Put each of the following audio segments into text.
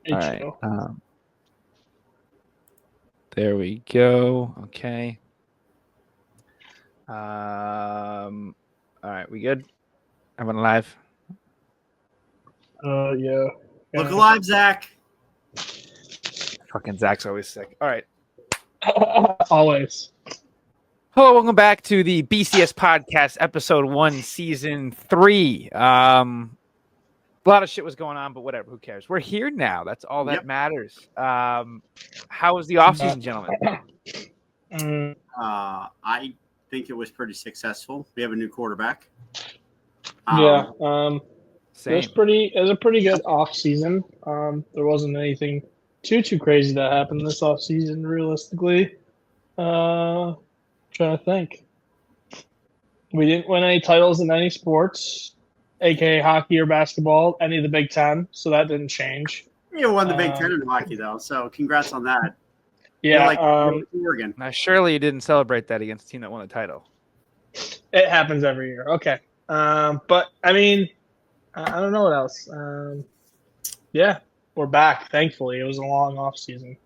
All right. HO. There we go. Okay. All right. We good? Everyone live? Yeah. Look alive, Zach. Fucking Zach's always sick. All right. Always. Hello, welcome back to the BCS podcast, episode 1, season 3. A lot of shit was going on, but whatever. Who cares? We're here now. That's all that matters. How was the offseason, gentlemen? I think it was pretty successful. We have a new quarterback. Yeah. Same. It was a pretty good off season. There wasn't anything too crazy that happened this off season, realistically. Trying to think. We didn't win any titles in any sports, aka hockey or basketball, any of the Big Ten, so that didn't change. You won the Big Ten in hockey, though, so congrats on that. Yeah. You're like Oregon. Now, surely you didn't celebrate that against the team that won the title. It happens every year. Okay. But I mean, I don't know what else. Yeah, we're back. Thankfully, it was a long off season.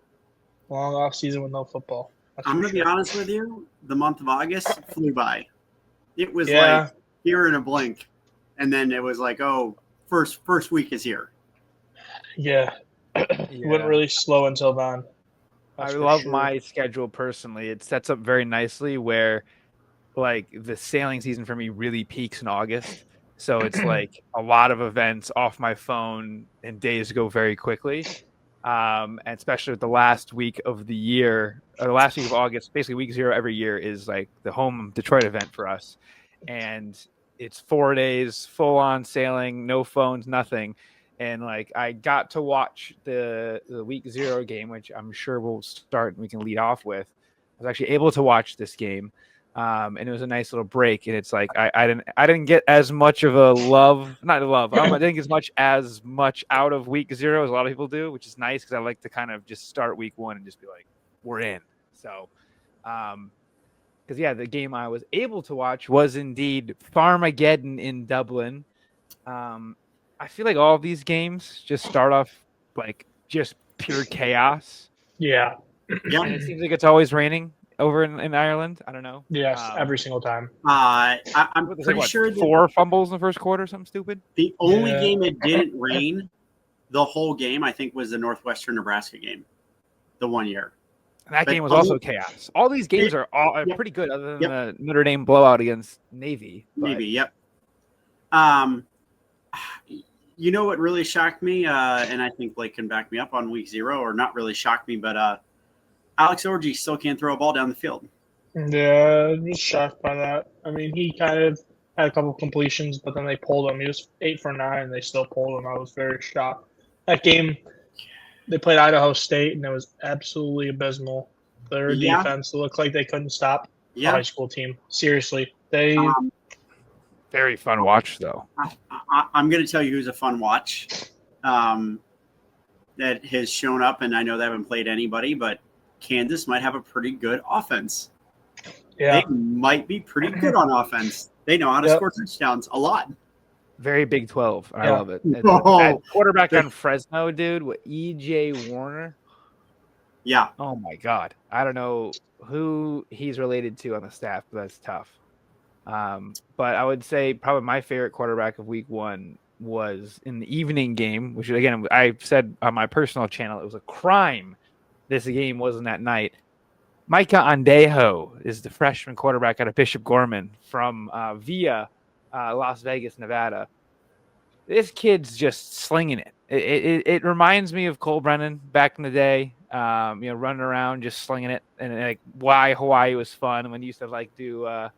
Long off season with no football. I'm going to be honest with you. The month of August flew by. It was like here in a blink, and then it was like, oh, first week is here. Yeah. It went really slow until then. I love my schedule personally. It sets up very nicely where like the sailing season for me really peaks in August. So it's like a lot of events off my phone and days go very quickly. And especially with the last week of the year, or the last week of August, basically week 0 every year is like the home Detroit event for us. And it's 4 days full on sailing, no phones, nothing. And like I got to watch the week 0 game, which I'm sure we'll start and we can lead off with. I was actually able to watch this game. And it was a nice little break. And it's like I didn't get as much of a I didn't get as much out of week 0 as a lot of people do, which is nice because I like to kind of just start week 1 and just be like, we're in. So because the game I was able to watch was indeed Farmageddon in Dublin. I feel like all of these games just start off like just pure chaos. Yeah. And it seems like it's always raining over in Ireland. I don't know. Yes, every single time. I'm pretty sure 4 fumbles in the first quarter, something stupid. The only game it didn't rain the whole game, I think, was the Northwestern Nebraska game, the 1 year. That game was also chaos. All these games are pretty good, other than the Notre Dame blowout against Navy. Navy, yep. You know what really shocked me, and I think Blake can back me up on week 0, or not really shocked me, but Alex Orgy still can't throw a ball down the field. Yeah, I was shocked by that. I mean, he kind of had a couple completions, but then they pulled him. He was 8 for 9, and they still pulled him. I was very shocked. That game, they played Idaho State, and it was absolutely abysmal. Their defense looked like they couldn't stop a high school team. Seriously. They very fun watch, though. I'm going to tell you who's a fun watch that has shown up, and I know they haven't played anybody, but Kansas might have a pretty good offense. Yeah. They might be pretty good on offense. They know how to score touchdowns a lot. Very Big 12. I love it. That quarterback on Fresno, dude, with E.J. Warner. Yeah. Oh, my God. I don't know who he's related to on the staff, but that's tough. But I would say probably my favorite quarterback of week 1 was in the evening game, which, again, I said on my personal channel, it was a crime this game wasn't that night. Micah Andejo is the freshman quarterback out of Bishop Gorman from via Las Vegas, Nevada. This kid's just slinging it. It reminds me of Cole Brennan back in the day, running around just slinging it. And like why Hawaii was fun when you used to like do the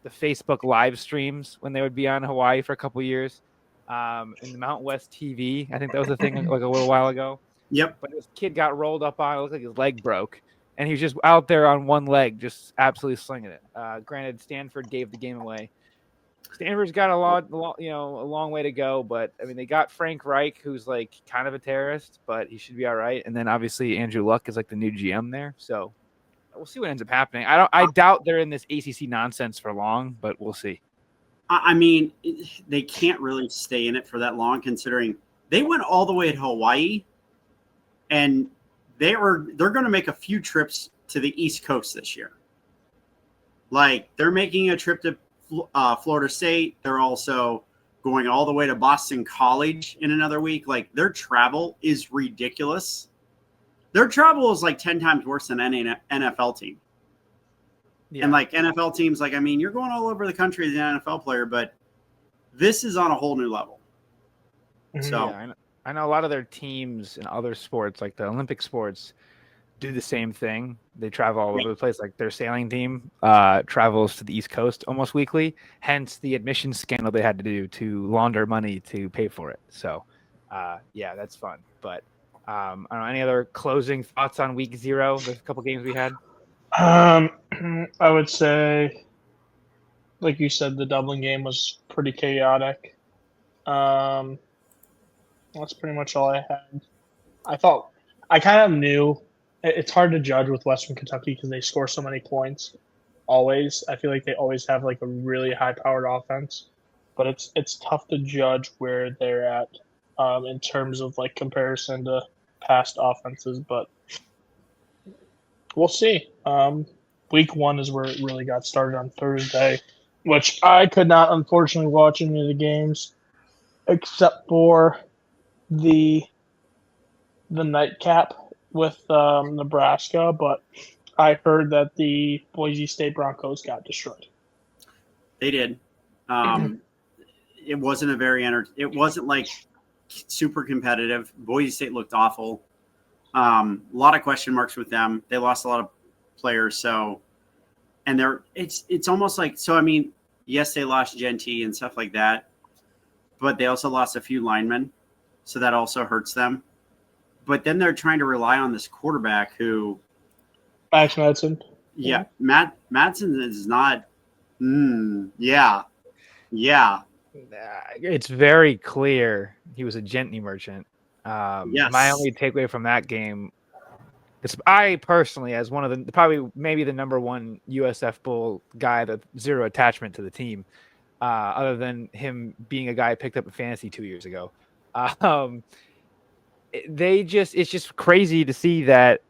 Facebook live streams when they would be on Hawaii for a couple years. In the Mount West TV, I think that was the thing like a little while ago. Yep. But this kid got rolled up on. It looked like his leg broke. And he was just out there on one leg, just absolutely slinging it. Granted, Stanford gave the game away. Stanford's got a long way to go. But, I mean, they got Frank Reich, who's, like, kind of a terrorist, but he should be all right. And then, obviously, Andrew Luck is, like, the new GM there. So, we'll see what ends up happening. I doubt they're in this ACC nonsense for long, but we'll see. I mean, they can't really stay in it for that long, considering they went all the way to Hawaii and they're going to make a few trips to the East Coast this year. Like they're making a trip to Florida State. They're also going all the way to Boston College in another week. Like their travel is ridiculous. Their travel is like 10 times worse than any NFL team. Yeah. And like NFL teams, like, I mean, you're going all over the country as an NFL player, but this is on a whole new level. So yeah, I know a lot of their teams in other sports, like the Olympic sports, do the same thing. They travel all over the place. Like their sailing team travels to the East Coast almost weekly. Hence the admission scandal they had to do to launder money to pay for it. So, yeah, that's fun. But I don't know, any other closing thoughts on week 0? The couple games we had. I would say, like you said, the Dublin game was pretty chaotic. That's pretty much all I had. I kind of knew it's hard to judge with Western Kentucky because they score so many points. Always, I feel like they always have like a really high-powered offense, but it's tough to judge where they're at in terms of like comparison to past offenses. But we'll see. Week 1 is where it really got started on Thursday, which I could not unfortunately watch any of the games except for the nightcap with Nebraska, but I heard that the Boise State Broncos got destroyed. They did. It wasn't it wasn't like super competitive. Boise State looked awful. A lot of question marks with them. They lost a lot of players, and it's almost like, so I mean, yes, they lost Genty and stuff like that, but they also lost a few linemen, so that also hurts them. But then they're trying to rely on this quarterback who, Max Madsen. Yeah, Madsen is not. Yeah. It's very clear he was a Gentry merchant. Yes. My only takeaway from that game is I personally, as one of the probably maybe the number one USF Bull guy, that zero attachment to the team, other than him being a guy I picked up in fantasy 2 years ago. It's just crazy to see that,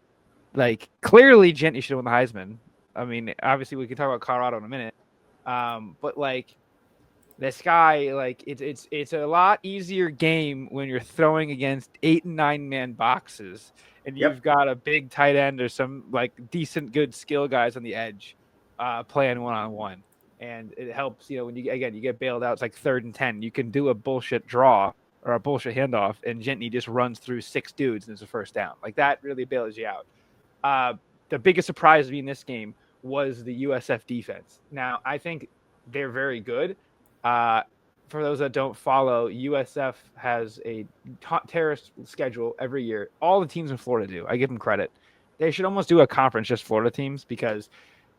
like, clearly Gentry should have won the Heisman. I mean, obviously we can talk about Colorado in a minute. But like this guy, like it's a lot easier game when you're throwing against 8 and 9 man boxes and you've got a big tight end or some like decent good skill guys on the edge playing 1-on-1. And it helps, when you get bailed out, it's like 3rd and 10. You can do a bullshit draw or a bullshit handoff, and Gentry just runs through 6 dudes and it's a first down. Like that really bails you out. The biggest surprise to me in this game was the USF defense. Now, I think they're very good. For those that don't follow, USF has a terrorist schedule every year. All the teams in Florida do. I give them credit. They should almost do a conference just Florida teams, because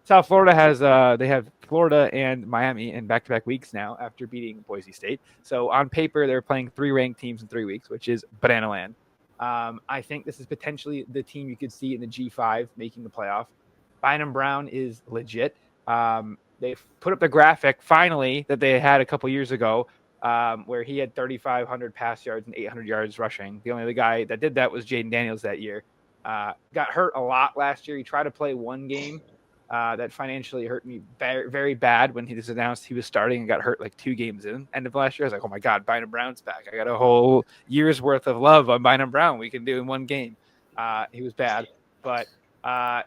South Florida has they have Florida and Miami in back-to-back weeks now after beating Boise State. So on paper, they're playing 3 ranked teams in 3 weeks, which is banana land. I think this is potentially the team you could see in the G5 making the playoff. Bynum Brown is legit. They've put up the graphic finally that they had a couple years ago, where he had 3,500 pass yards and 800 yards rushing. The only other guy that did that was Jaden Daniels that year. Got hurt a lot last year. He tried to play one game. That financially hurt me very, very bad when he was announced he was starting and got hurt like 2 games in. End of last year, I was like, oh my God, Bynum Brown's back. I got a whole year's worth of love on Bynum Brown we can do in one game. He was bad. But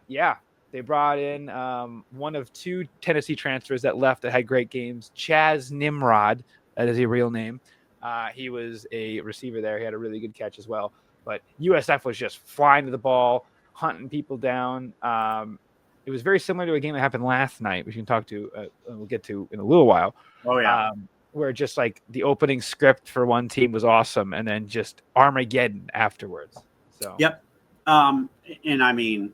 yeah, they brought in one of 2 Tennessee transfers that left that had great games. Chaz Nimrod, that is a real name. He was a receiver there. He had a really good catch as well. But USF was just flying to the ball, hunting people down. It was very similar to a game that happened last night, which you can talk to, we'll get to in a little while. Oh, yeah. Where just like the opening script for one team was awesome, and then just Armageddon afterwards. So Yep. And I mean,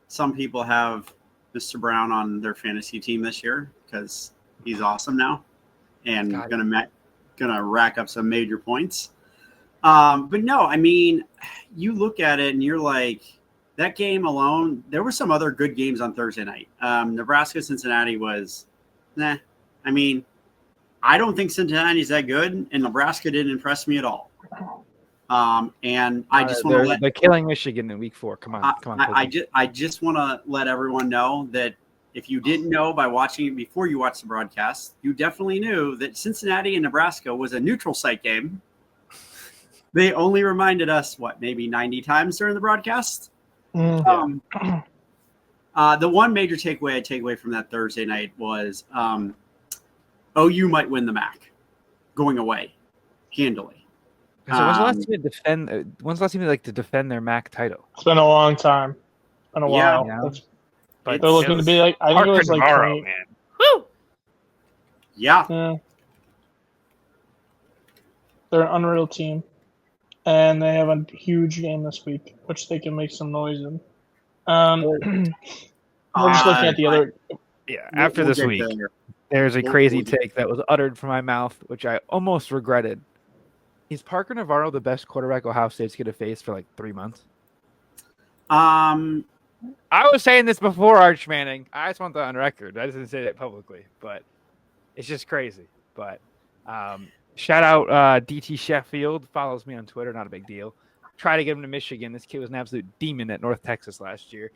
some people have Mr. Brown on their fantasy team this year because he's awesome now and gonna rack up some major points. But no, I mean, you look at it and you're like, that game alone, there were some other good games on Thursday night. Nebraska-Cincinnati was, I mean, I don't think Cincinnati's that good, and Nebraska didn't impress me at all. And I just want to they're killing Michigan in week 4. Come on. I just want to let everyone know that if you didn't know by watching it before you watched the broadcast, you definitely knew that Cincinnati and Nebraska was a neutral site game. They only reminded us, maybe 90 times during the broadcast? The one major takeaway I take away from that Thursday night was OU might win the MAC going away handily. So when's the last team to defend? When's the last team to defend their MAC title? It's been a long time. It's been a while. Yeah. But they're looking to be like, I think it was like 20. Man. Woo! Yeah. They're an unreal team. And they have a huge game this week, which they can make some noise in. We're just looking at the other. Yeah, after this week, there's a crazy take that was uttered from my mouth, which I almost regretted. Is Parker Navarro the best quarterback Ohio State's going to face for like 3 months? I was saying this before, Arch Manning. I just want that on record. I just didn't say that publicly, but it's just crazy. But shout out DT Sheffield. Follows me on Twitter. Not a big deal. Try to get him to Michigan. This kid was an absolute demon at North Texas last year.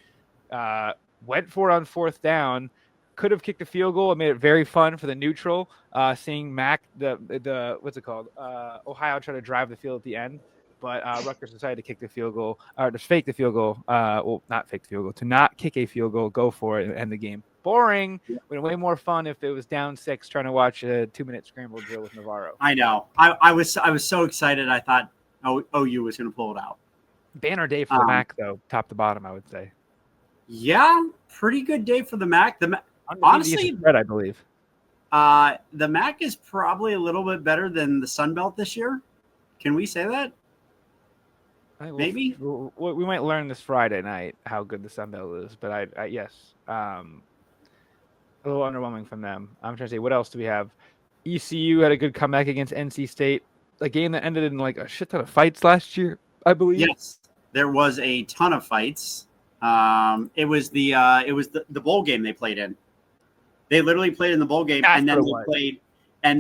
Went for it on 4th down. Could have kicked a field goal. It made it very fun for the neutral. Seeing Mac, the what's it called? Ohio try to drive the field at the end. But Rutgers decided to kick the field goal, or to fake the field goal. Well, not fake the field goal, to not kick a field goal, go for it, and end the game. Boring. Would have been way more fun if it was down 6, trying to watch a 2-minute scramble drill with Navarro. I know. I was so excited. I thought OU was going to pull it out. Banner day for the MAC, though, top to bottom, I would say. Yeah, pretty good day for the MAC. Honestly, spread, I believe. The MAC is probably a little bit better than the Sun Belt this year. Can we say that? Maybe we might learn this Friday night how good the Sun Belt is, but I yes, a little underwhelming from them. I'm trying to say, what else do we have? ECU had a good comeback against NC State, a game that ended in like a shit ton of fights last year, I believe. Yes, there was a ton of fights. It was the bowl game they played in. They literally played in the bowl game, and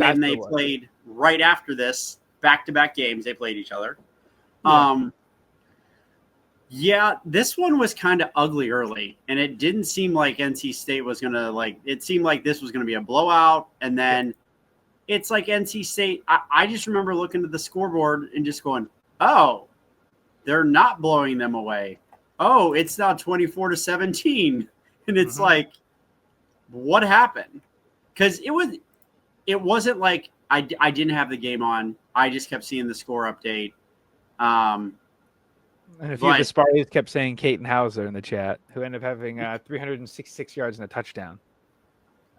then they played right after this, back-to-back games. They played each other. Yeah. Yeah, this one was kind of ugly early, and it didn't seem like NC State was going to it seemed like this was going to be a blowout, and then it's like NC State. I just remember looking at the scoreboard and just going, oh, they're not blowing them away. Oh, it's now 24-17. And it's like, what happened? Because it wasn't like I didn't have the game on. I just kept seeing the score update. And a few of the Spartans kept saying Caton Hauser in the chat, who ended up having 366 yards and a touchdown.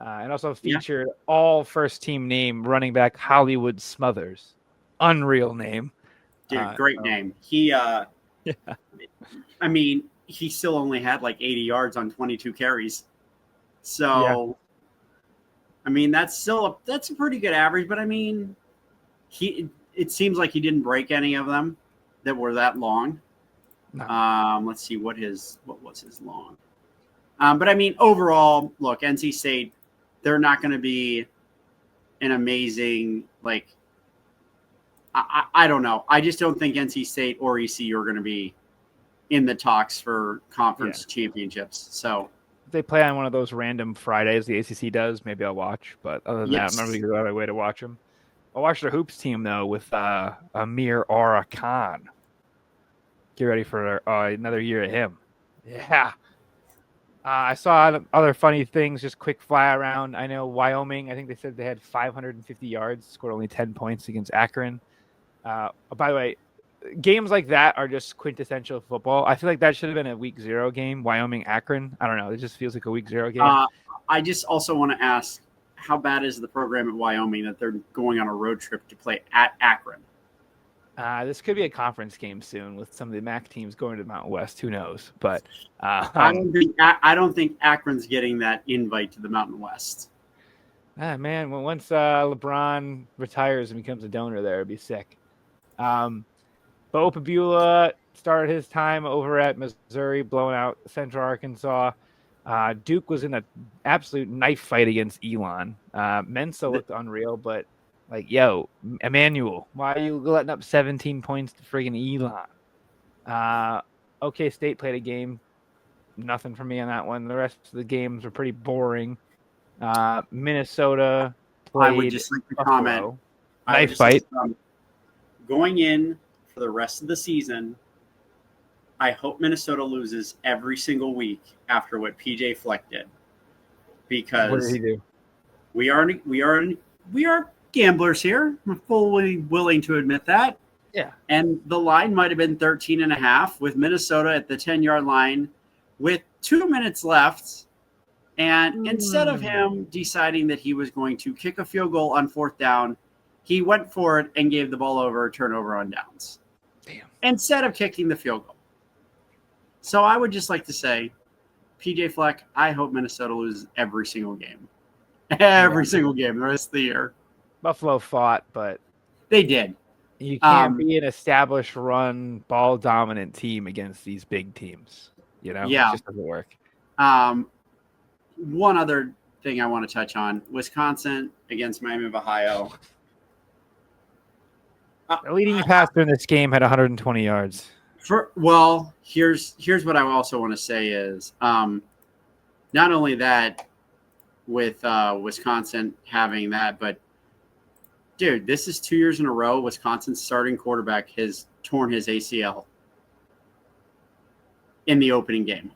And also featured all first-team name running back Hollywood Smothers. Unreal name. Dude, great name. He, I mean, he still only had like 80 yards on 22 carries. So, I mean, that's a pretty good average. But, I mean, it seems like he didn't break any of them that were that long. No. Let's see what was his long. But I mean, overall, look, NC State, they're not going to be an amazing, I don't know. I just don't think NC State or ECU are going to be in the talks for conference championships. So if they play on one of those random Fridays the ACC does, maybe I'll watch. But other than that, I'm not really going to go out of my way to watch them. I'll watch their hoops team, though, with Amir Aura Khan. Get ready for another year at him. Yeah. I saw other funny things, just quick fly around. I know Wyoming, I think they said they had 550 yards, scored only 10 points against Akron. By the way, games like that are just quintessential football. I feel like that should have been a week 0 game, Wyoming-Akron. I don't know. It just feels like a week 0 game. I just also want to ask, how bad is the program at Wyoming that they're going on a road trip to play at Akron? This could be a conference game soon with some of the MAC teams going to the Mountain West. Who knows? But I don't think Akron's getting that invite to the Mountain West. Man, once LeBron retires and becomes a donor there, it'd be sick. Bo Pabula started his time over at Missouri, blowing out Central Arkansas. Duke was in an absolute knife fight against Elon. Mensa looked unreal, but Like, yo, Emmanuel, why are you letting up 17 points to friggin' Elon? OK State played a game. Nothing for me on that one. The rest of the games were pretty boring. Minnesota I would played just like to comment. Buffalo. I would Knife just like fight. to comment. Going in for the rest of the season, I hope Minnesota loses every single week after what PJ Fleck did, What did because he do? we are gamblers here. I'm fully willing to admit that. Yeah. And the line might have been 13.5 with Minnesota at the 10-yard line with 2 minutes left. And instead of him deciding that he was going to kick a field goal on 4th down, he went for it and gave the ball over, turnover on downs. Damn. Instead of kicking the field goal. So I would just like to say, PJ Fleck, I hope Minnesota loses every single game. Every single game the rest of the year. Buffalo fought, but They did. you can't be an established run, ball dominant team against these big teams. You know, Yeah. It just doesn't work. One other thing I want to touch on: Wisconsin against Miami of Ohio. The leading passer in this game had 120 yards. Here's what I also want to say is not only that with Wisconsin having that, but dude, this is 2 years in a row Wisconsin's starting quarterback has torn his ACL in the opening game.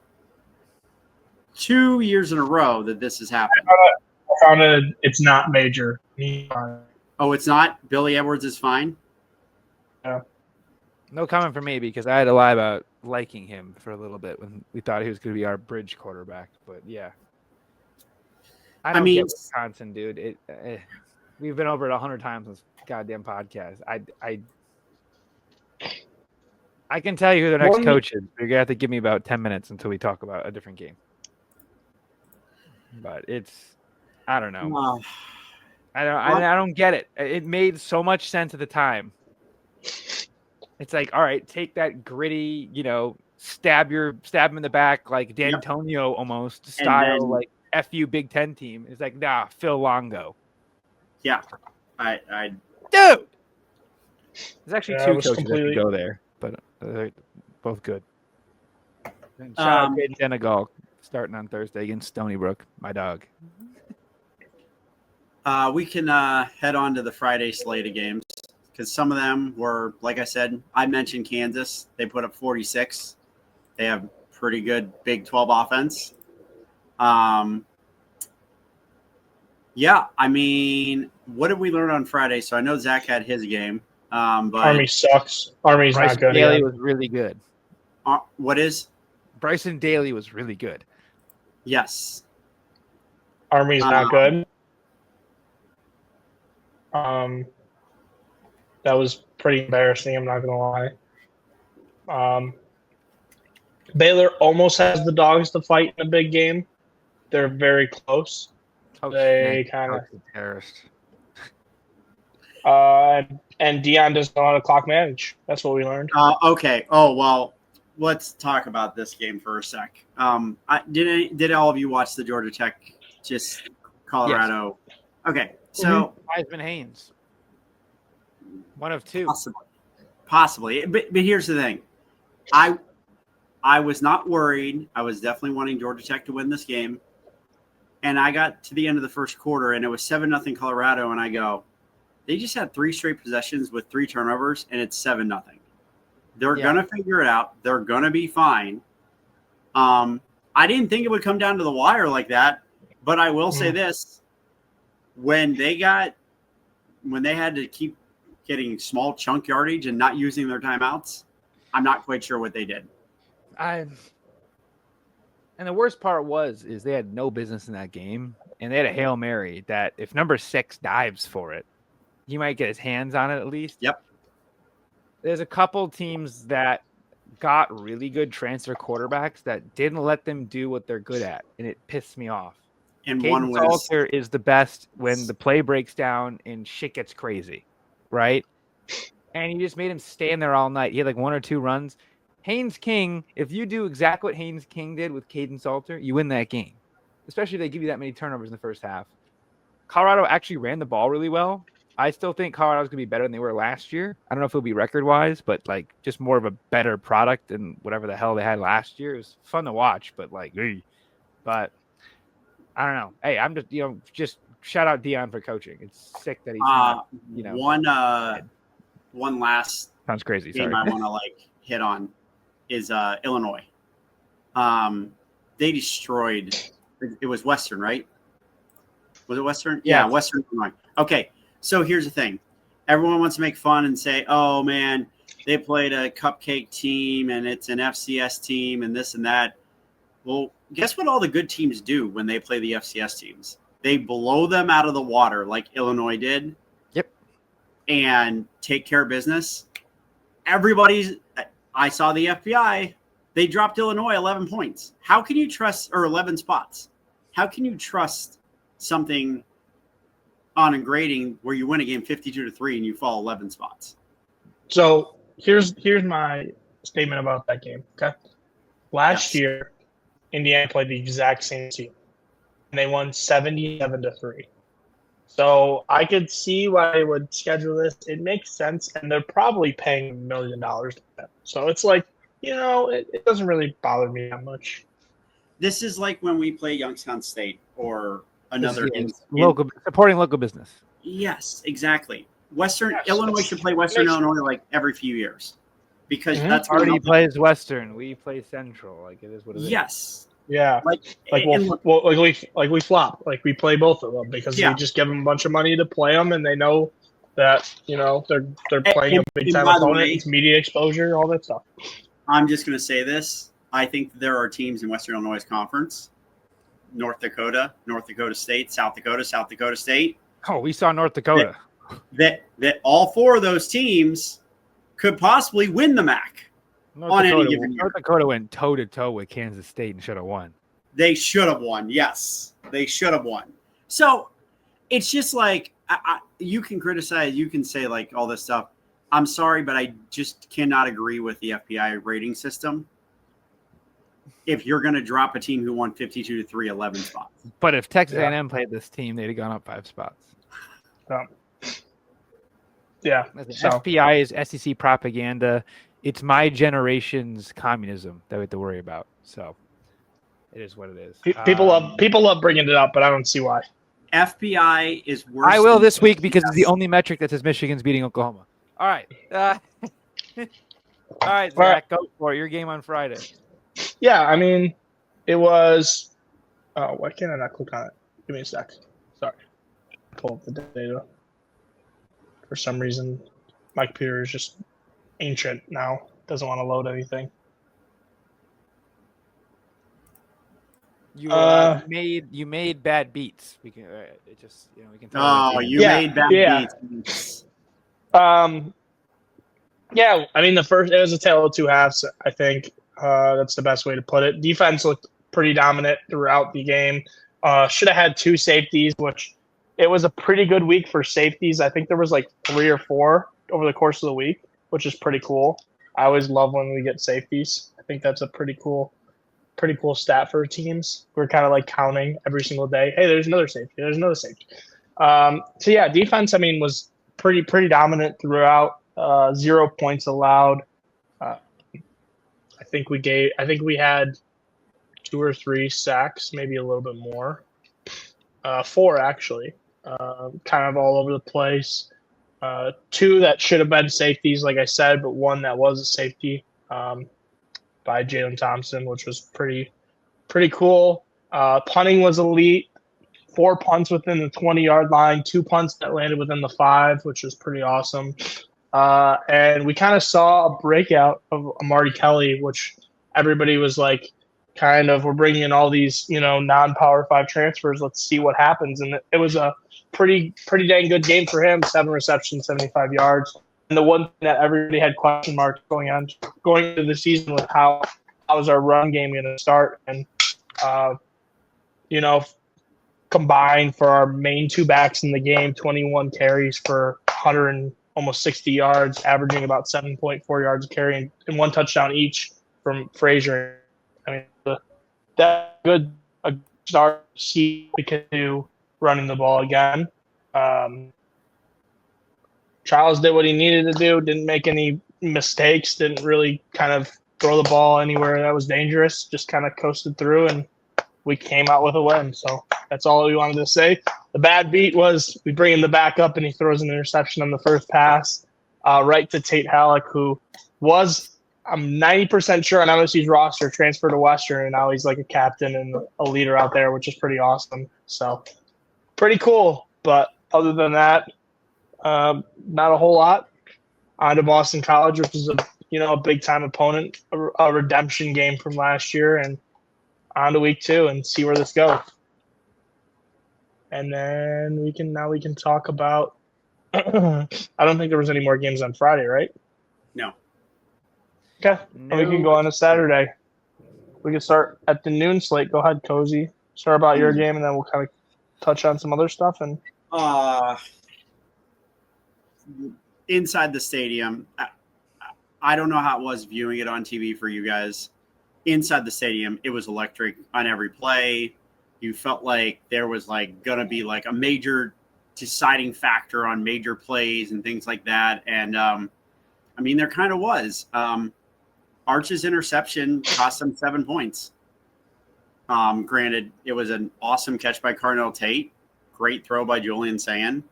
2 years in a row that this has happened. I found it's not major. Oh, it's not? Billy Edwards is fine? Yeah. No comment for me because I had to lie about liking him for a little bit when we thought he was going to be our bridge quarterback. But yeah, I don't get Wisconsin, dude. We've been over it 100 times on this goddamn podcast. I can tell you who the next coach is. You're gonna have to give me about 10 minutes until we talk about a different game. But I don't know. I don't get it. It made so much sense at the time. It's like, all right, take that gritty, stab him in the back like D'Antonio almost style, like FU Big Ten team. It's like, nah, Phil Longo. Yeah, dude. There's actually two coaches that could go there, but they're both good. And shout out to Senegal starting on Thursday against Stony Brook, my dog. We can head on to the Friday slate of games because some of them were, like I said, I mentioned Kansas. They put up 46. They have pretty good Big 12 offense. Yeah, I mean, what did we learn on Friday? So I know Zach had his game. But Army sucks. Army's Bryson not good. Daly was really good. What is? Bryson Daly was really good. Yes. Army's not good. That was pretty embarrassing. I'm not gonna lie. Baylor almost has the dogs to fight in a big game. They're very close. They kind of terrorist. And Dion doesn't know how to clock manage. That's what we learned. Okay. Oh well, let's talk about this game for a sec. Did all of you watch the Georgia Tech just Colorado? Yes. Okay, so Heisman Haynes, one of two, possibly. But here's the thing, I was not worried. I was definitely wanting Georgia Tech to win this game. And I got to the end of the first quarter, and it was 7-0 Colorado, and I go, they just had 3 straight possessions with 3 turnovers, and it's 7-0. They're going to figure it out. They're going to be fine. I didn't think it would come down to the wire like that, but I will say this. When they had to keep getting small chunk yardage and not using their timeouts, I'm not quite sure what they did. And the worst part is they had no business in that game, and they had a Hail Mary that if number 6 dives for it, he might get his hands on it at least. Yep. There's a couple teams that got really good transfer quarterbacks that didn't let them do what they're good at, and it pissed me off. And Caden Salter is the best when the play breaks down and shit gets crazy, right? And you just made him stand there all night. He had like 1 or 2 runs. Haynes King, if you do exactly what Haynes King did with Caden Salter, you win that game, especially if they give you that many turnovers in the first half. Colorado actually ran the ball really well. I still think Colorado's going to be better than they were last year. I don't know if it'll be record-wise, but like just more of a better product than whatever the hell they had last year. It was fun to watch, but like, but I don't know. Hey, I'm just shout out Dion for coaching. It's sick that he's not, one last sounds crazy. game Sorry. I want to hit on is Illinois. They destroyed. It was Western, right? Was it Western? Yeah, Western Illinois. Okay, so here's the thing. Everyone wants to make fun and say, "Oh man, they played a cupcake team and it's an FCS team and this and that." Well, guess what all the good teams do when they play the FCS teams? They blow them out of the water like Illinois did. Yep. And take care of business. I saw the FBI. They dropped Illinois 11 points. How can you trust, or 11 spots? How can you trust something on a grading where you win a game 52-3 and you fall 11 spots? So here's my statement about that game. Okay. Last year, Indiana played the exact same team, and they won 77-3. So I could see why they would schedule this. It makes sense, and they're probably paying $1 million to them. So it's like, it doesn't really bother me that much. This is like when we play Youngstown State or another supporting local business. Yes, exactly. Illinois should play Western Illinois like every few years because that's already plays Western. We play Central. Like it is what it is. Yes. Yeah, we flop. Like we play both of them because we just give them a bunch of money to play them, and they know that they're playing a big time opponent. It's media exposure, all that stuff. I'm just going to say this: I think there are teams in Western Illinois Conference, North Dakota State, South Dakota State. Oh, we saw North Dakota. That all four of those teams could possibly win the MAC. North Dakota went toe-to-toe with Kansas State and should have won. They should have won. Yes, they should have won. So it's just like you can criticize, you can say like all this stuff. I'm sorry, but I just cannot agree with the FBI rating system. If you're going to drop a team who won 52-3, 11 spots. But if Texas A&M played this team, they'd have gone up 5 spots. Yeah. FBI is SEC propaganda. It's my generation's communism that we have to worry about. So it is what it is. People love bringing it up, but I don't see why. FBI is worse. I will this week because it's the only metric that says Michigan's beating Oklahoma. All right. All right, Zach, go for it. Your game on Friday. Yeah, I mean, it was – why can't I not click on it? Give me a sec. Sorry. Pull up the data. For some reason, my computer is just ancient now. Doesn't want to load anything. You made bad beats. We can it just we can tell. Oh, you made bad beats. Yeah, I mean it was a tale of two halves. I think that's the best way to put it. Defense looked pretty dominant throughout the game. Should have had 2 safeties, which it was a pretty good week for safeties. I think there was like 3 or 4 over the course of the week, which is pretty cool. I always love when we get safeties. I think that's a pretty cool stat for teams. We're kind of like counting every single day. Hey, there's another safety. There's another safety. So yeah, defense, I mean, was pretty dominant throughout. 0 points allowed. I think we had 2 or 3 sacks, maybe a little bit more. 4 actually. Kind of all over the place. 2 that should have been safeties, like I said, but 1 that was a safety by Jalen Thompson, which was pretty cool. Punting was elite. 4 punts within the 20-yard line, 2 punts that landed within the 5, which was pretty awesome. And we kind of saw a breakout of Amari Kelly, which everybody was like, we're bringing in all these, non-Power 5 transfers. Let's see what happens. And it was a pretty dang good game for him. 7 receptions, 75 yards. And the one thing that everybody had question marks going into the season was how is our run game going to start? And, combined for our main 2 backs in the game, 21 carries for 100 and almost 60 yards, averaging about 7.4 yards a carry and 1 touchdown each from Frazier. I mean, that's a start. See we can do running the ball again. Charles did what he needed to do, didn't make any mistakes, didn't really kind of throw the ball anywhere that was dangerous, just kind of coasted through, and we came out with a win. So that's all we wanted to say. The bad beat was we bring him the back up, and he throws an interception on the first pass right to Tate Halleck, who was, I'm 90% sure on MSU's roster, transferred to Western, and now he's like a captain and a leader out there, which is pretty awesome. So pretty cool. But other than that, not a whole lot. On to Boston College, which is a big time opponent, a redemption game from last year, and on to week 2 and see where this goes. And then we can talk about. I don't think there was any more games on Friday, right? No. Okay, and we can go on to Saturday. We can start at the noon slate. Go ahead, Cozy. Start about your game, and then we'll kind of touch on some other stuff. And inside the stadium, I don't know how it was viewing it on TV for you guys. Inside the stadium, it was electric on every play. You felt like there was like going to be like a major deciding factor on major plays and things like that. And I mean, there kind of was. Arch's interception cost them 7 points. Granted, it was an awesome catch by Carnell Tate. Great throw by Julian Sand.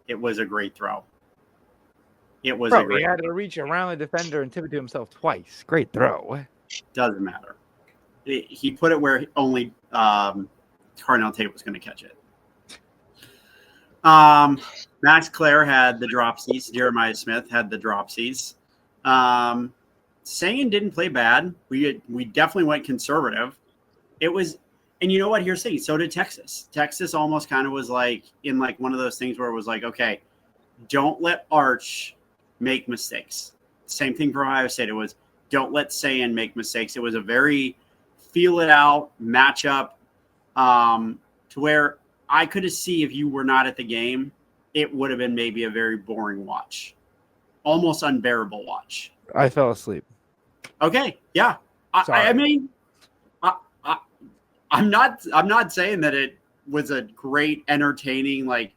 It was a great throw. It was He had to reach around the defender and tip it to himself twice. Great throw. Doesn't matter. He put it where only Carnell Tate was going to catch it. Max Clare had the dropsies. Jeremiah Smith had the dropsies. Sagan didn't play bad. We definitely went conservative. It was, and you know what? Here's the thing. So did Texas. Texas almost kind of was like in like one of those things where it was like, okay, don't let Arch make mistakes. Same thing for Ohio State. It was don't let Sagan make mistakes. It was a very feel it out matchup to where I could have seen if you were not at the game, it would have been maybe a very boring watch, almost unbearable watch. I fell asleep. Okay, yeah. I mean, I'm not saying that it was a great, entertaining, like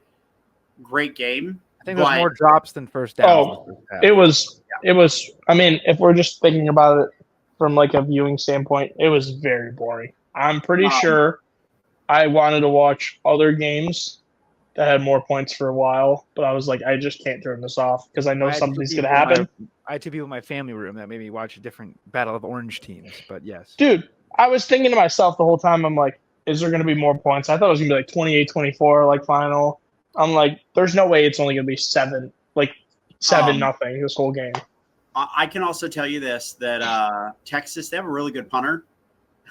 great game. I think there's more drops than first downs. Oh, it was. I mean, if we're just thinking about it from like a viewing standpoint, it was very boring. I'm pretty sure I wanted to watch other games that had more points for a while, but I was like, I just can't turn this off because I know something's going to happen. I had 2 people in my family room that made me watch a different Battle of Orange teams, but yes. Dude, I was thinking to myself the whole time, I'm like, is there going to be more points? I thought it was going to be like 28-24, like final. I'm like, there's no way it's only going to be 7 nothing this whole game. I can also tell you this, that Texas, they have a really good punter.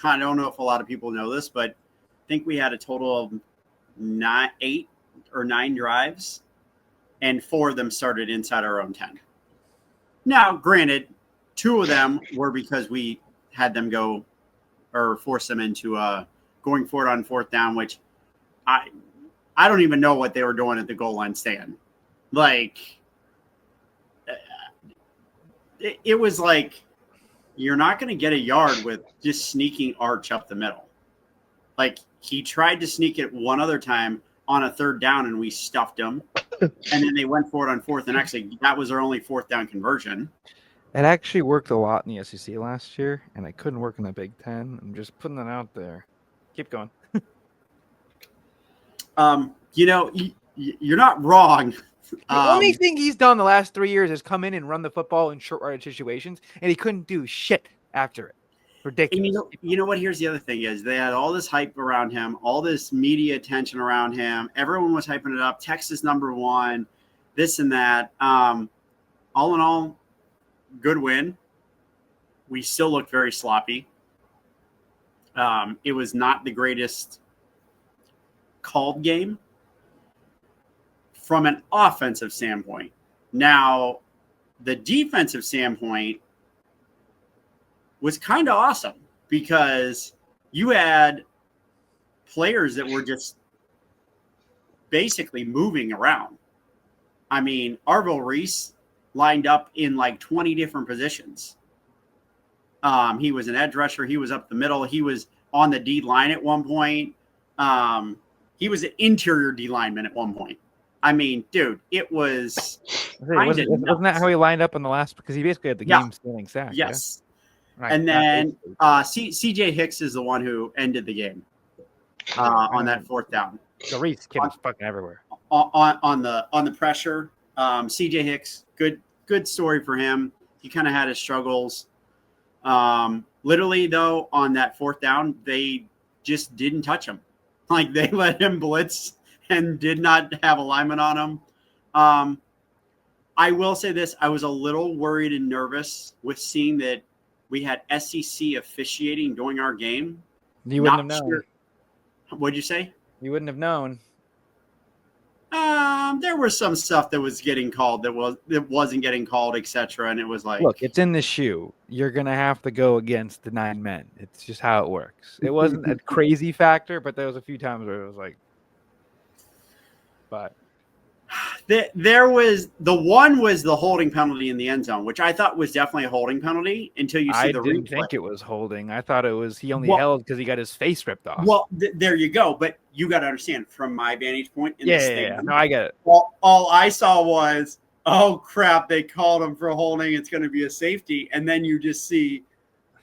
I don't know if a lot of people know this, but I think we had a total of 8 or 9 drives, and 4 of them started inside our own 10. Now, granted, 2 of them were because we had them go or force them into going for it on 4th down, which I don't even know what they were doing at the goal line stand. Like, it was like you're not going to get a yard with just sneaking Arch up the middle. Like, he tried to sneak it one other time on a 3rd down, and we stuffed him. And then they went for it on 4th, and actually that was our only 4th down conversion. It actually worked a lot in the SEC last year, and I couldn't work in the Big Ten. I'm just putting that out there. Keep going. You're not wrong. The only thing he's done the last 3 years is come in and run the football in short situations, and he couldn't do shit after it. Ridiculous. And you know what? Here's the other thing is they had all this hype around him, all this media attention around him. Everyone was hyping it up. Texas #1, this and that. All in all, good win. We still looked very sloppy. It was not the greatest called game from an offensive standpoint. Now, the defensive standpoint was kind of awesome because you had players that were just basically moving around. I mean, Arvil Reese lined up in like 20 different positions. He was an edge rusher. He was up the middle. He was on the D line at one point. He was an interior D lineman at one point. I mean, dude, it was Wasn't that how he lined up in the last? Because he basically had the Yeah. game-stealing sack. Yes. Yeah? And then CJ Hicks is the one who ended the game on that fourth down. The Reese kid was fucking everywhere. On the pressure, CJ Hicks, good story for him. He kind of had his struggles. Literally though, on that fourth down, they just didn't touch him. Like they let him blitz and did not have alignment on him. I will say this: I was a little worried and nervous with seeing that we had SEC officiating during our game. You wouldn't have known. Sure. What'd you say? You wouldn't have known. There was some stuff that was getting called that wasn't getting called, etc. And it was like, look, it's in the shoe. You're gonna have to go against the 9 men. It's just how it works. It wasn't a crazy factor, but there was a few times where it was like, but there was the holding penalty in the end zone, which I thought was definitely a holding penalty until you see the replay. I didn't think it was holding. I thought it was he only held because he got his face ripped off. Well, there you go. But you got to understand from my vantage point. Yeah. No, I get it. All I saw was, oh crap, they called him for holding. It's going to be a safety, and then you just see,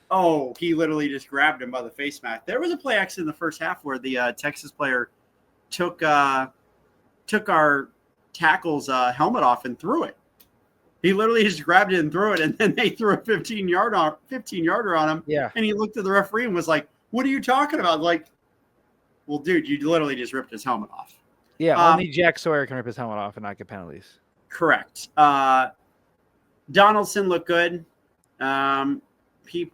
oh, he literally just grabbed him by the face mask. There was a play actually in the first half where the Texas player took our tackle's helmet off and threw it. He literally just grabbed it and threw it, and then they threw a 15-yarder on him. Yeah. And he looked at the referee and was like, "What are you talking about?" Like, well, dude, you literally just ripped his helmet off. Yeah, only Jack Sawyer can rip his helmet off and not get penalties. Correct. Donaldson looked good. He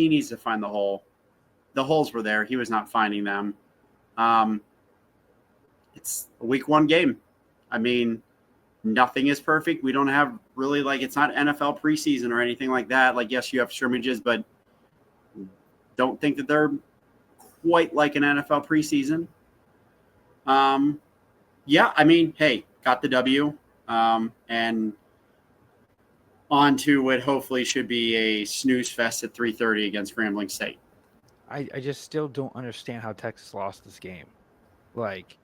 needs to find the hole. The holes were there. He was not finding them. It's a week 1 game. I mean, nothing is perfect. We don't have really it's not NFL preseason or anything like that. Like, yes, you have scrimmages, but don't think that they're quite like an NFL preseason. Yeah, I mean, hey, got the W, and on to what hopefully should be a snooze fest at 3:30 against Grambling State. I just still don't understand how Texas lost this game. Like,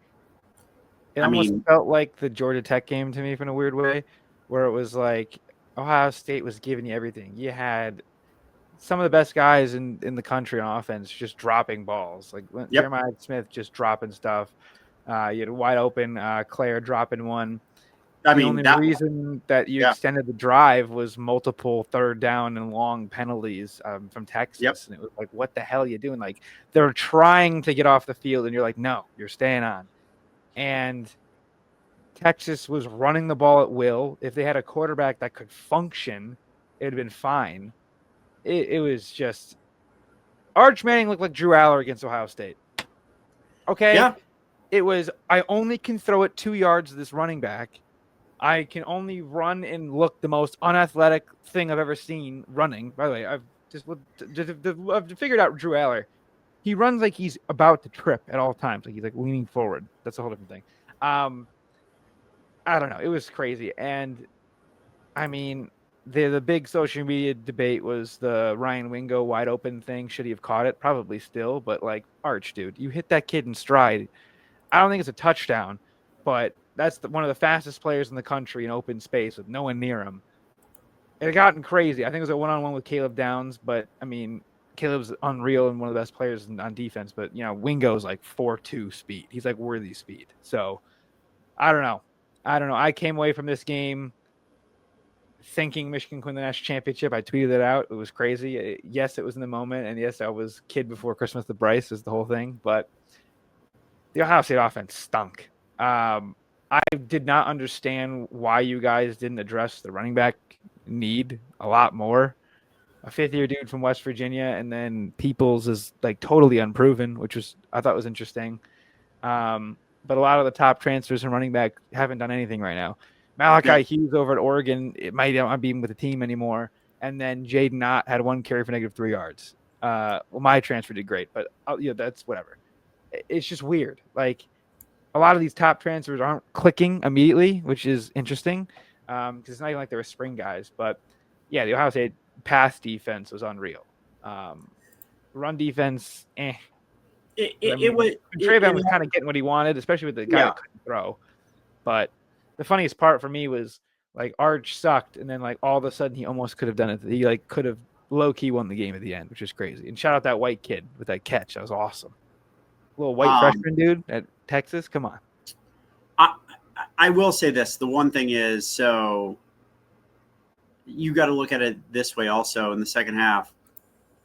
it almost felt like the Georgia Tech game to me in a weird way, where it was like Ohio State was giving you everything. You had some of the best guys in the country on offense just dropping balls. Like Jeremiah Smith just dropping stuff. You had wide open Claire dropping one. The only reason that you extended the drive was multiple third down and long penalties from Texas. And it was like, what the hell are you doing? Like, they're trying to get off the field, and you're like, no, you're staying on. And Texas was running the ball at will. If they had a quarterback that could function, it would have been fine. It was just Arch Manning looked like Drew Aller against Ohio State. Okay. Yeah. It was, I only can throw it 2 yards to this running back. I can only run and look the most unathletic thing I've ever seen running. By the way, I've figured out Drew Aller. He runs like he's about to trip at all times. Like he's like leaning forward. That's a whole different thing. I don't know. It was crazy. And I mean, the big social media debate was the Ryan Wingo wide open thing. Should he have caught it? Probably still. But like, Arch, dude, you hit that kid in stride. I don't think it's a touchdown, but that's one of the fastest players in the country in open space with no one near him. It had gotten crazy. I think it was a one-on-one with Caleb Downs, but I mean, Caleb's unreal and one of the best players on defense, but Wingo's like 4.2 speed. He's like worthy speed. So I don't know. I came away from this game thinking Michigan win the national championship. I tweeted it out. It was crazy. Yes, it was in the moment, and yes, I was kid before Christmas to Bryce is the whole thing, but the Ohio State offense stunk. I did not understand why you guys didn't address the running back need a lot more. A 5th-year dude from West Virginia, and then Peoples is like totally unproven, which I thought was interesting. But a lot of the top transfers and running back haven't done anything right now. Malachi Hughes over at Oregon, it might not be with the team anymore. And then Jaden Ott had 1 carry for -3 yards. Well, my transfer did great, but that's whatever. It's just weird. Like, a lot of these top transfers aren't clicking immediately, which is interesting because it's not even like they were spring guys. But yeah, the Ohio State pass defense was unreal. Run defense, It was Trayvon was kind of getting what he wanted, especially with the guy that couldn't throw. But the funniest part for me was like Arch sucked, and then like all of a sudden he almost could have done it. He like could have low key won the game at the end, which is crazy. And shout out that white kid with that catch. That was awesome. Little white freshman dude at Texas. Come on. I will say this. The one thing is, so you got to look at it this way also in the second half.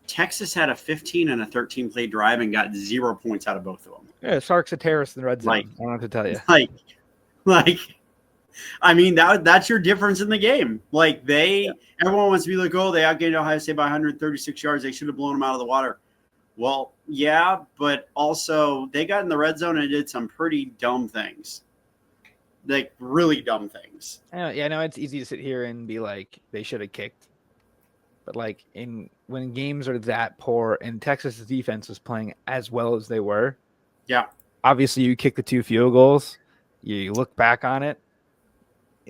Texas had a 15 and a 13 play drive and got 0 points out of both of them. Yeah, Sark's a terrorist in the red zone. I don't have to tell you. Like, I mean, that's your difference in the game. Like everyone wants to be like, oh, they outgained Ohio State by 136 yards. They should have blown them out of the water. Well, yeah, but also they got in the red zone and did some pretty dumb things. Like really dumb things. I know it's easy to sit here and be like they should have kicked, but like when games are that poor and Texas's defense was playing as well as they were, yeah, obviously you kick the 2 field goals. You look back on it.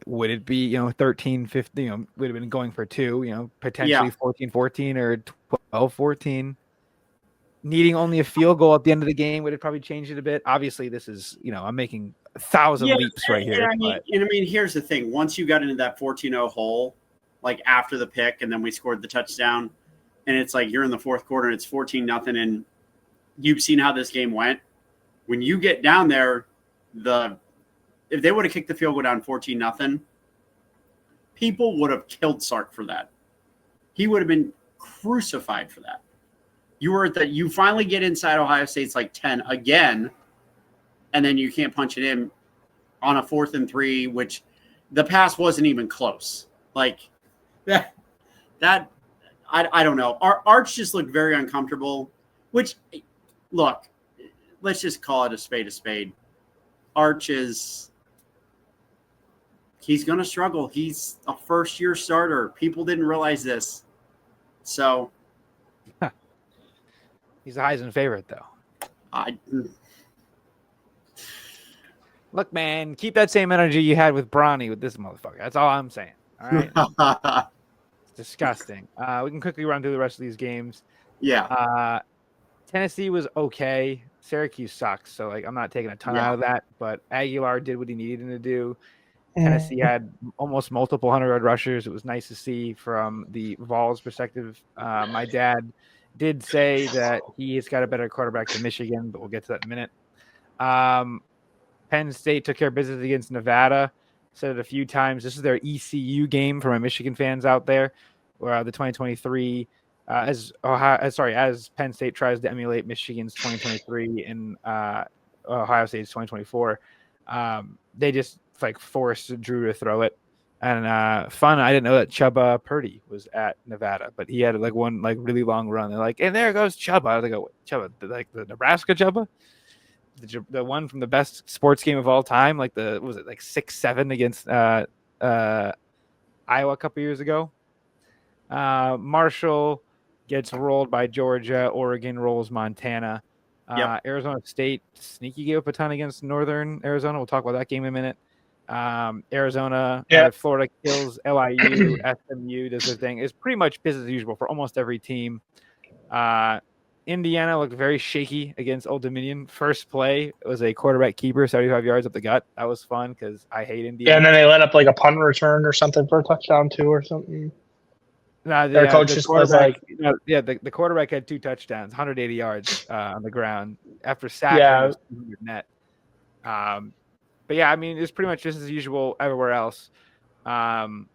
Would it be 13-15? Would have been going for 2. Potentially 14-14 or 12-14. Needing only a field goal at the end of the game would have probably changed it a bit. Obviously, this is I'm making 1,000 leaps right here. I mean, here's the thing. Once you got into that 14-0 hole, like after the pick, and then we scored the touchdown, and it's like you're in the fourth quarter and it's 14-0, and you've seen how this game went. When you get down there, if they would have kicked the field goal down 14-0, people would have killed Sark for that. He would have been crucified for that. You finally get inside Ohio State's like 10 again, and then you can't punch it in on a 4th and 3, which the pass wasn't even close. Like that I don't know. Arch just looked very uncomfortable, which, look, let's just call it a spade. Arch he's going to struggle. He's a first-year starter. People didn't realize this. So he's a Heisman favorite, though. Look, man, keep that same energy you had with Bronny with this motherfucker. That's all I'm saying. All right? It's disgusting. We can quickly run through the rest of these games. Yeah. Tennessee was okay. Syracuse sucks, so I'm not taking a ton out of that. But Aguilar did what he needed him to do. Tennessee had almost multiple 100-yard rushers. It was nice to see from the Vols' perspective. My dad did say that he has got a better quarterback than Michigan, but we'll get to that in a minute. Penn State took care of business against Nevada. Said it a few times. This is their ECU game for my Michigan fans out there, where the 2023 as Penn State tries to emulate Michigan's 2023 and Ohio State's 2024. They just forced Drew to throw it. And fun, I didn't know that Chubba Purdy was at Nevada, but he had one really long run. They're like, and there goes Chubba. I was like, oh, Chubba, the Nebraska Chubba, the one from the best sports game of all time, 6-7 against Iowa a couple years ago. Marshall gets rolled by Georgia. Oregon rolls Montana. Arizona State sneaky gave up a ton against Northern Arizona. We'll talk about that game in a minute. Arizona, Florida kills LIU. SMU does their thing. It's pretty much business as usual for almost every team. Indiana looked very shaky against Old Dominion. First play, it was a quarterback keeper, 75 yards up the gut. That was fun because I hate Indiana. Yeah, and then they let up a punt return or something for a touchdown too or something. Their coach just was the quarterback had 2 touchdowns, 180 yards on the ground after sack. Yeah. Net. But yeah, I mean, it's pretty much just as usual everywhere else. The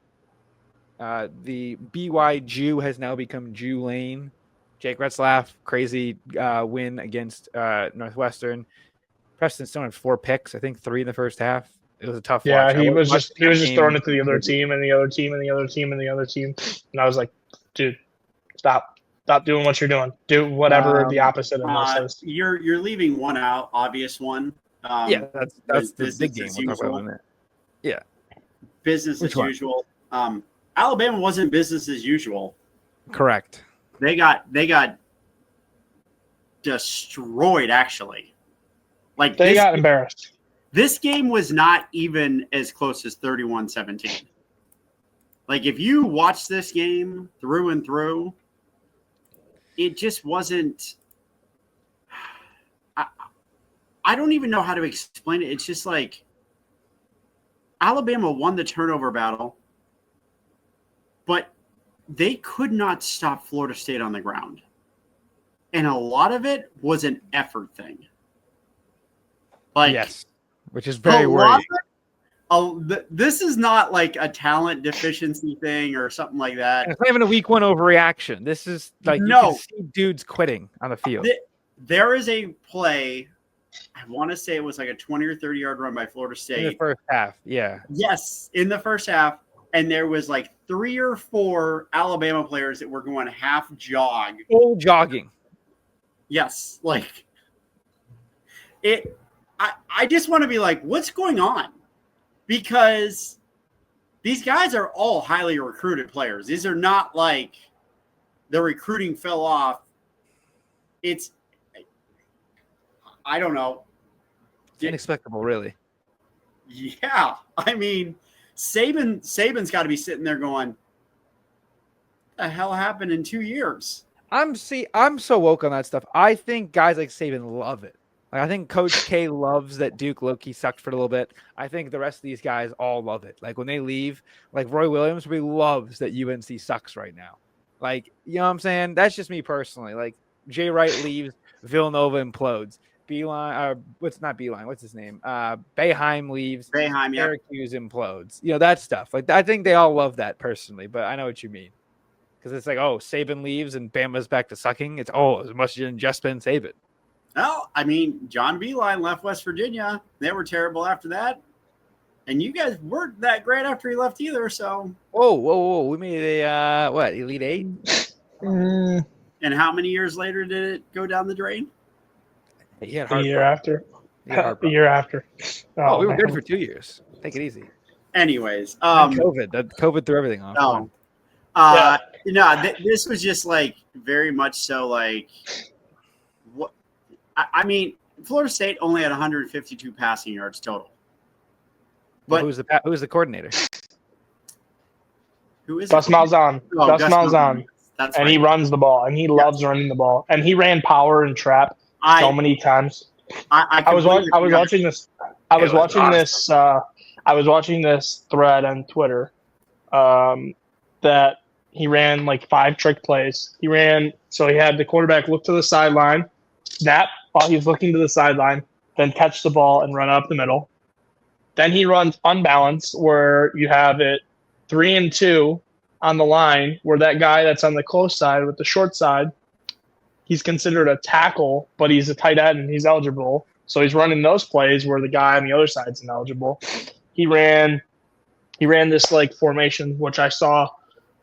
BY Jew has now become Jew Lane. Jake Retzlaff, crazy win against Northwestern. Preston Stone had 4 picks, I think 3 in the first half. It was a tough watch. Yeah, he was just throwing it to the other team and the other team and the other team and the other team. And I was like, dude, stop doing what you're doing. Do whatever the opposite of this is. You're leaving one out, obvious one. That's the big game. We'll talk about in a minute. Yeah. Business as usual. Alabama wasn't business as usual. Correct. They got destroyed, actually. They got embarrassed. This game was not even as close as 31-17. If you watch this game through and through, it just wasn't. I don't even know how to explain it. It's just like Alabama won the turnover battle, but they could not stop Florida State on the ground. And a lot of it was an effort thing. Like, yes, which is very a worrying. This is not like a talent deficiency thing or something like that. And it's not even a week one overreaction. This is like you can see dudes quitting on the field. There is a play. I want to say it was like a 20 or 30-yard run by Florida State. In the first half, yeah. Yes, in the first half. And there was like 3 or 4 Alabama players that were going half jog. Full jogging. Yes, like it. I just want to be like, what's going on? Because these guys are all highly recruited players. These are not like the recruiting fell off. It's, I don't know. It's inexplicable, really. Yeah. I mean, Saban's got to be sitting there going, what the hell happened in 2 years? I'm so woke on that stuff. I think guys like Saban love it. Like, I think Coach K loves that Duke low-key sucked for a little bit. I think the rest of these guys all love it. Like, when they leave, like Roy Williams really loves that UNC sucks right now. Like, you know what I'm saying? That's just me personally. Like, Jay Wright leaves, Villanova implodes. What's his name? Boeheim leaves, Syracuse implodes. You know, that stuff. Like, I think they all love that personally, but I know what you mean. Because it's like, oh, Saban leaves and Bama's back to sucking. It's, it must have just been Saban. Well, I mean, John Beeline left West Virginia. They were terrible after that. And you guys weren't that great after he left either, so. Whoa. We made Elite Eight? And how many years later did it go down the drain? The year after. The year after. Oh, we were good for 2 years. Take it easy. Anyways. COVID threw everything off. This was just like very much so like what I mean, Florida State only had 152 passing yards total. But who's the coordinator? Who is Gus Malzahn? Gus Malzahn. That's and right. He runs the ball, and he loves running the ball, and he ran power and trap so many times. I was watching this. I was watching this thread on Twitter that he ran like 5 trick plays. He had the quarterback look to the sideline, snap while he's looking to the sideline, then catch the ball and run up the middle. Then he runs unbalanced, where you have it 3 and 2 on the line, where that guy that's on the close side with the short side, he's considered a tackle, but he's a tight end and he's eligible. So he's running those plays where the guy on the other side's ineligible. He ran this like formation, which I saw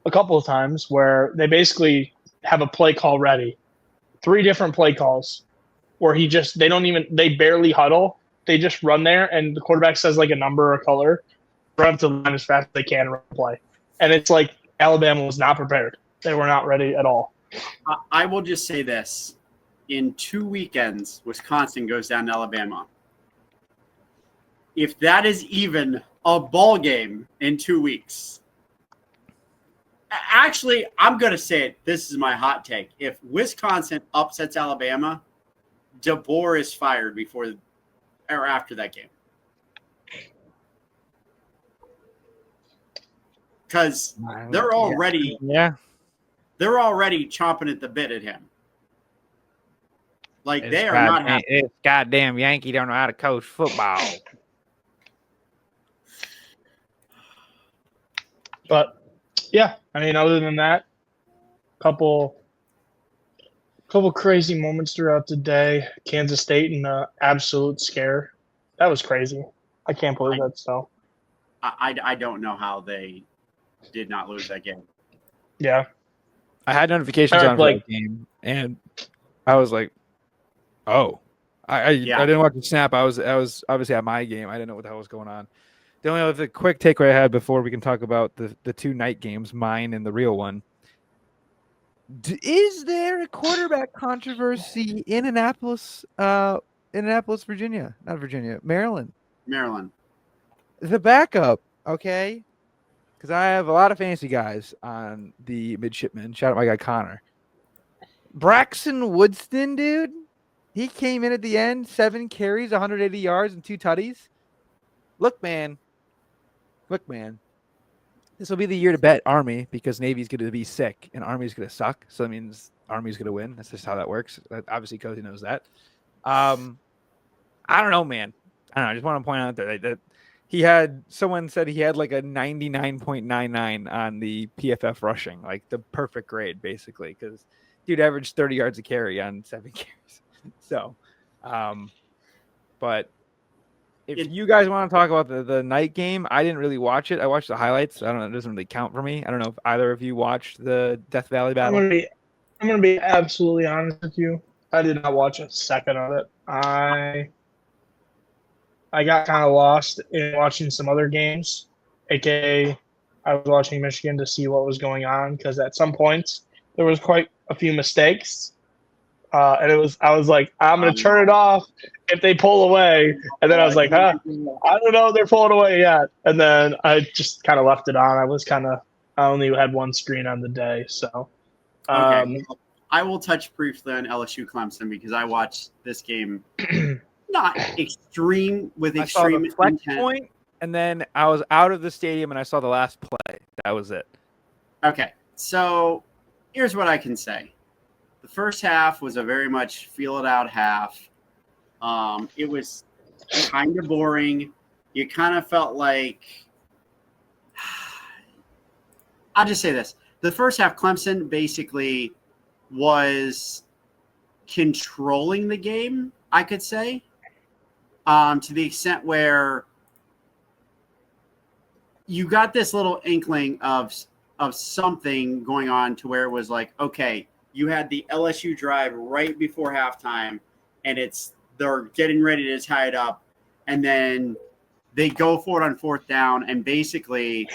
a couple of times, where they basically have a play call ready. 3 different play calls where they barely huddle. They just run there, and the quarterback says like a number or a color, run up to the line as fast as they can and run play. And it's like Alabama was not prepared. They were not ready at all. I will just say this. In 2 weekends, Wisconsin goes down to Alabama. If that is even a ball game in 2 weeks. Actually, I'm going to say it. This is my hot take. If Wisconsin upsets Alabama, DeBoer is fired before or after that game. Because they're already they're already chomping at the bit at him. Like, they are not happy. It's goddamn Yankee don't know how to coach football. But yeah, I mean, other than that, couple crazy moments throughout the day. Kansas State in an absolute scare. That was crazy. I can't believe that. So I don't know how they did not lose that game. Yeah, I had notifications on for that game, and I was like, "Oh, I didn't watch the snap. I was obviously at my game. I didn't know what the hell was going on." The only other quick takeaway I had before we can talk about the 2 night games, mine and the real one. Is there a quarterback controversy in Annapolis, Virginia? Not Virginia, Maryland. Maryland. The backup, okay? Because I have a lot of fantasy guys on the midshipmen. Shout out my guy Connor. Braxton Woodston, dude. He came in at the end, 7 carries, 180 yards, and 2 tutties. Look, man. This will be the year to bet Army because Navy's going to be sick and Army's going to suck. So that means Army's going to win. That's just how that works. Obviously, Cozy knows that. I don't know, man. I don't know. I just want to point out that he had someone said he had like a 99.99 on the PFF rushing, like the perfect grade, basically, because dude averaged 30 yards a carry on 7 carries. So, but if you guys want to talk about the night game, I didn't really watch it. I watched the highlights. I don't know. It doesn't really count for me. I don't know if either of you watched the Death Valley battle. I'm gonna be absolutely honest with you. I did not watch a second of it. I got kind of lost in watching some other games, aka I was watching Michigan to see what was going on because at some points there was quite a few mistakes, and I was like, I'm gonna turn it off if they pull away, and then I was like, I don't know if they're pulling away yet, and then I just kind of left it on. I only had one screen on the day, so. Okay, I will touch briefly on LSU Clemson because I watched this game. Not extreme with extreme I saw the flex intent. point, and then I was out of the stadium and I saw the last play. That was it. Okay, so here's what I can say. The first half was a very much feel it out half. It was kind of boring. You kind of felt like I'll just say this. The first half, Clemson basically was controlling the game, I could say, to the extent where you got this little inkling of something going on to where it was like, okay, you had the LSU drive right before halftime, and they're getting ready to tie it up, and then they go for it on fourth down and basically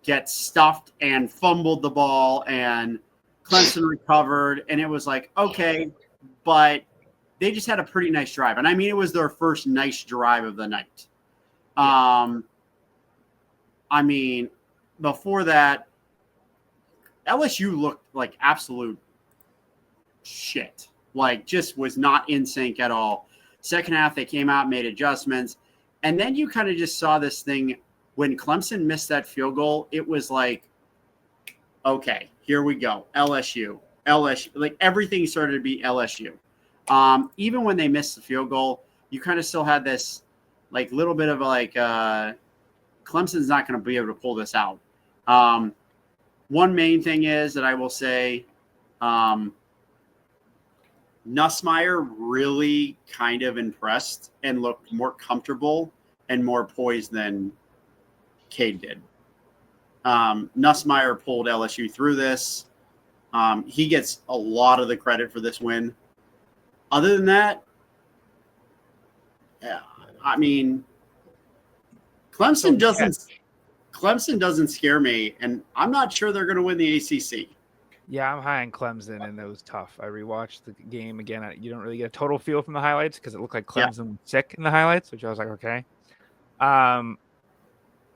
get stuffed and fumbled the ball, and Clemson recovered, and it was like, okay, but they just had a pretty nice drive. And I mean, it was their first nice drive of the night. I mean, before that, LSU looked like absolute shit. Like, just was not in sync at all. Second half, they came out, made adjustments. And then you kind of just saw this thing when Clemson missed that field goal. It was like, okay, here we go. LSU. Like, everything started to be LSU. Even when they missed the field goal, you kind of still had this, like, little bit of like, Clemson's not going to be able to pull this out. One main thing is that I will say, Nussmeier really kind of impressed and looked more comfortable and more poised than Cade did. Nussmeier pulled LSU through this. He gets a lot of the credit for this win. Other than that, I mean, Clemson doesn't scare me, and I'm not sure they're going to win the ACC. Yeah, I'm high on Clemson, and it was tough. I rewatched the game again. You don't really get a total feel from the highlights because it looked like Clemson was sick in the highlights, which I was like, okay.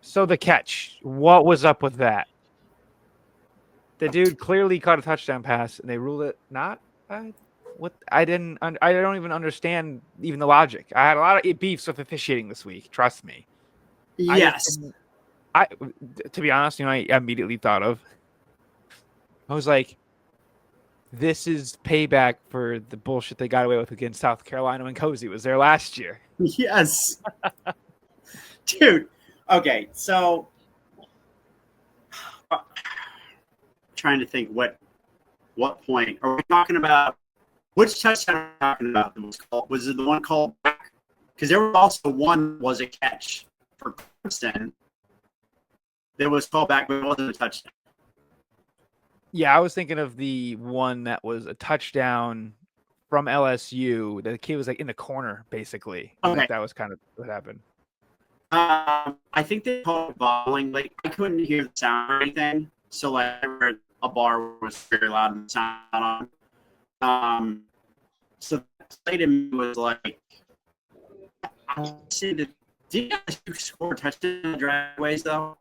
So the catch, what was up with that? The dude clearly caught a touchdown pass, and they ruled it not. What I don't even understand even the logic. I had a lot of beefs with officiating this week. Trust me. Yes. To be honest, I immediately thought of. I was like, this is payback for the bullshit they got away with against South Carolina when Cozy was there last year. Yes. Dude. Okay, so trying to think what point are we talking about? Which touchdown are we talking about? Was it the one called back? Because there was also one was a catch for Clemson that was called back, but it wasn't a touchdown. Yeah, I was thinking of the one that was a touchdown from LSU. The kid was like in the corner, basically. Okay. Like that was kind of what happened. I think they called it balling. Like, I couldn't hear the sound or anything, so like I heard a bar was very loud and sound on. So that play to me was like, I say that did you score touchdown driveways though?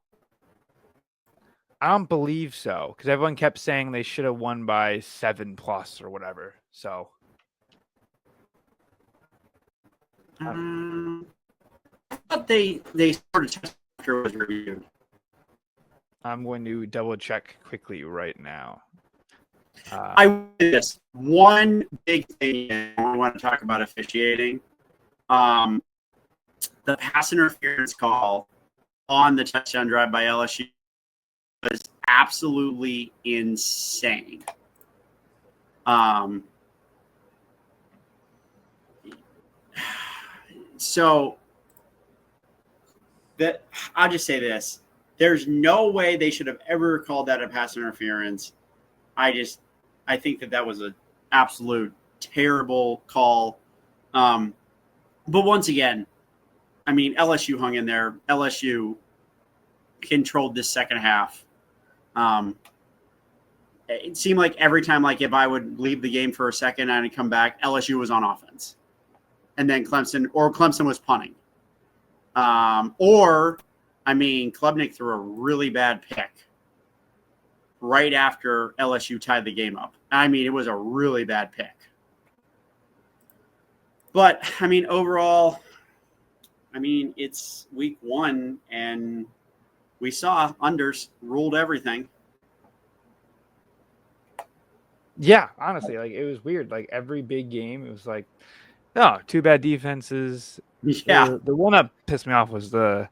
I don't believe so because everyone kept saying they should have won by 7+ or whatever. So I thought they sort of tested after it was reviewed. I'm going to double check quickly right now. I will say this one big thing, and I want to talk about officiating. The pass interference call on the touchdown drive by LSU was absolutely insane. So that I'll just say this: there's no way they should have ever called that a pass interference. I think that was an absolute terrible call. But once again, I mean, LSU hung in there. LSU controlled this second half. It seemed like every time, like if I would leave the game for a second and I'd come back, LSU was on offense. And then Clemson was punting. Klubnik threw a really bad pick right after LSU tied the game up. I mean, it was a really bad pick. But, I mean, overall, I mean, it's week 1, and we saw unders ruled everything. Yeah, honestly, like it was weird. Like every big game, it was like, oh, two bad defenses. Yeah. The one that pissed me off was the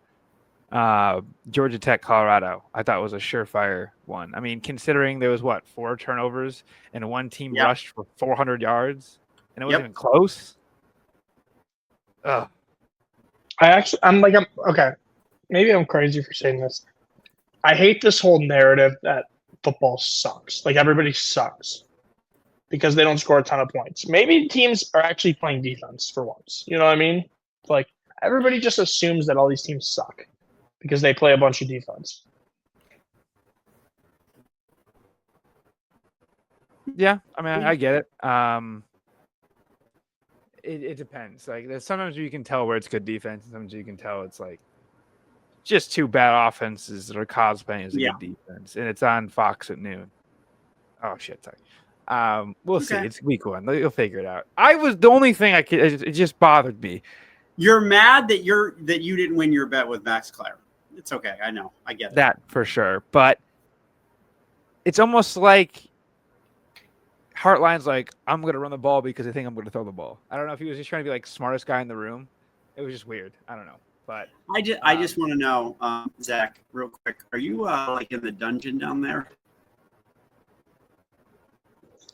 Georgia Tech Colorado. I thought was a surefire one. I mean, considering there was 4 turnovers and one team rushed for 400 yards, and it wasn't even close. Ugh. I'm okay. Maybe I'm crazy for saying this. I hate this whole narrative that football sucks. Like everybody sucks because they don't score a ton of points. Maybe teams are actually playing defense for once. You know what I mean? Like everybody just assumes that all these teams suck because they play a bunch of defense. Yeah, I mean, I get it. It depends. Like there's sometimes you can tell where it's good defense, and sometimes you can tell it's like just 2 bad offenses that are cosplaying as a good defense, and it's on Fox at noon. Oh shit! Sorry. We'll see. It's week 1. You'll figure it out. I was the only thing I could. It just bothered me. You're mad that you didn't win your bet with Max Clare. It's okay. I know. I get it. That for sure. But it's almost like Hartline's like, I'm going to run the ball because I think I'm going to throw the ball. I don't know if he was just trying to be like smartest guy in the room. It was just weird. I don't know. But I just want to know, Zach, real quick. Are you like in the dungeon down there?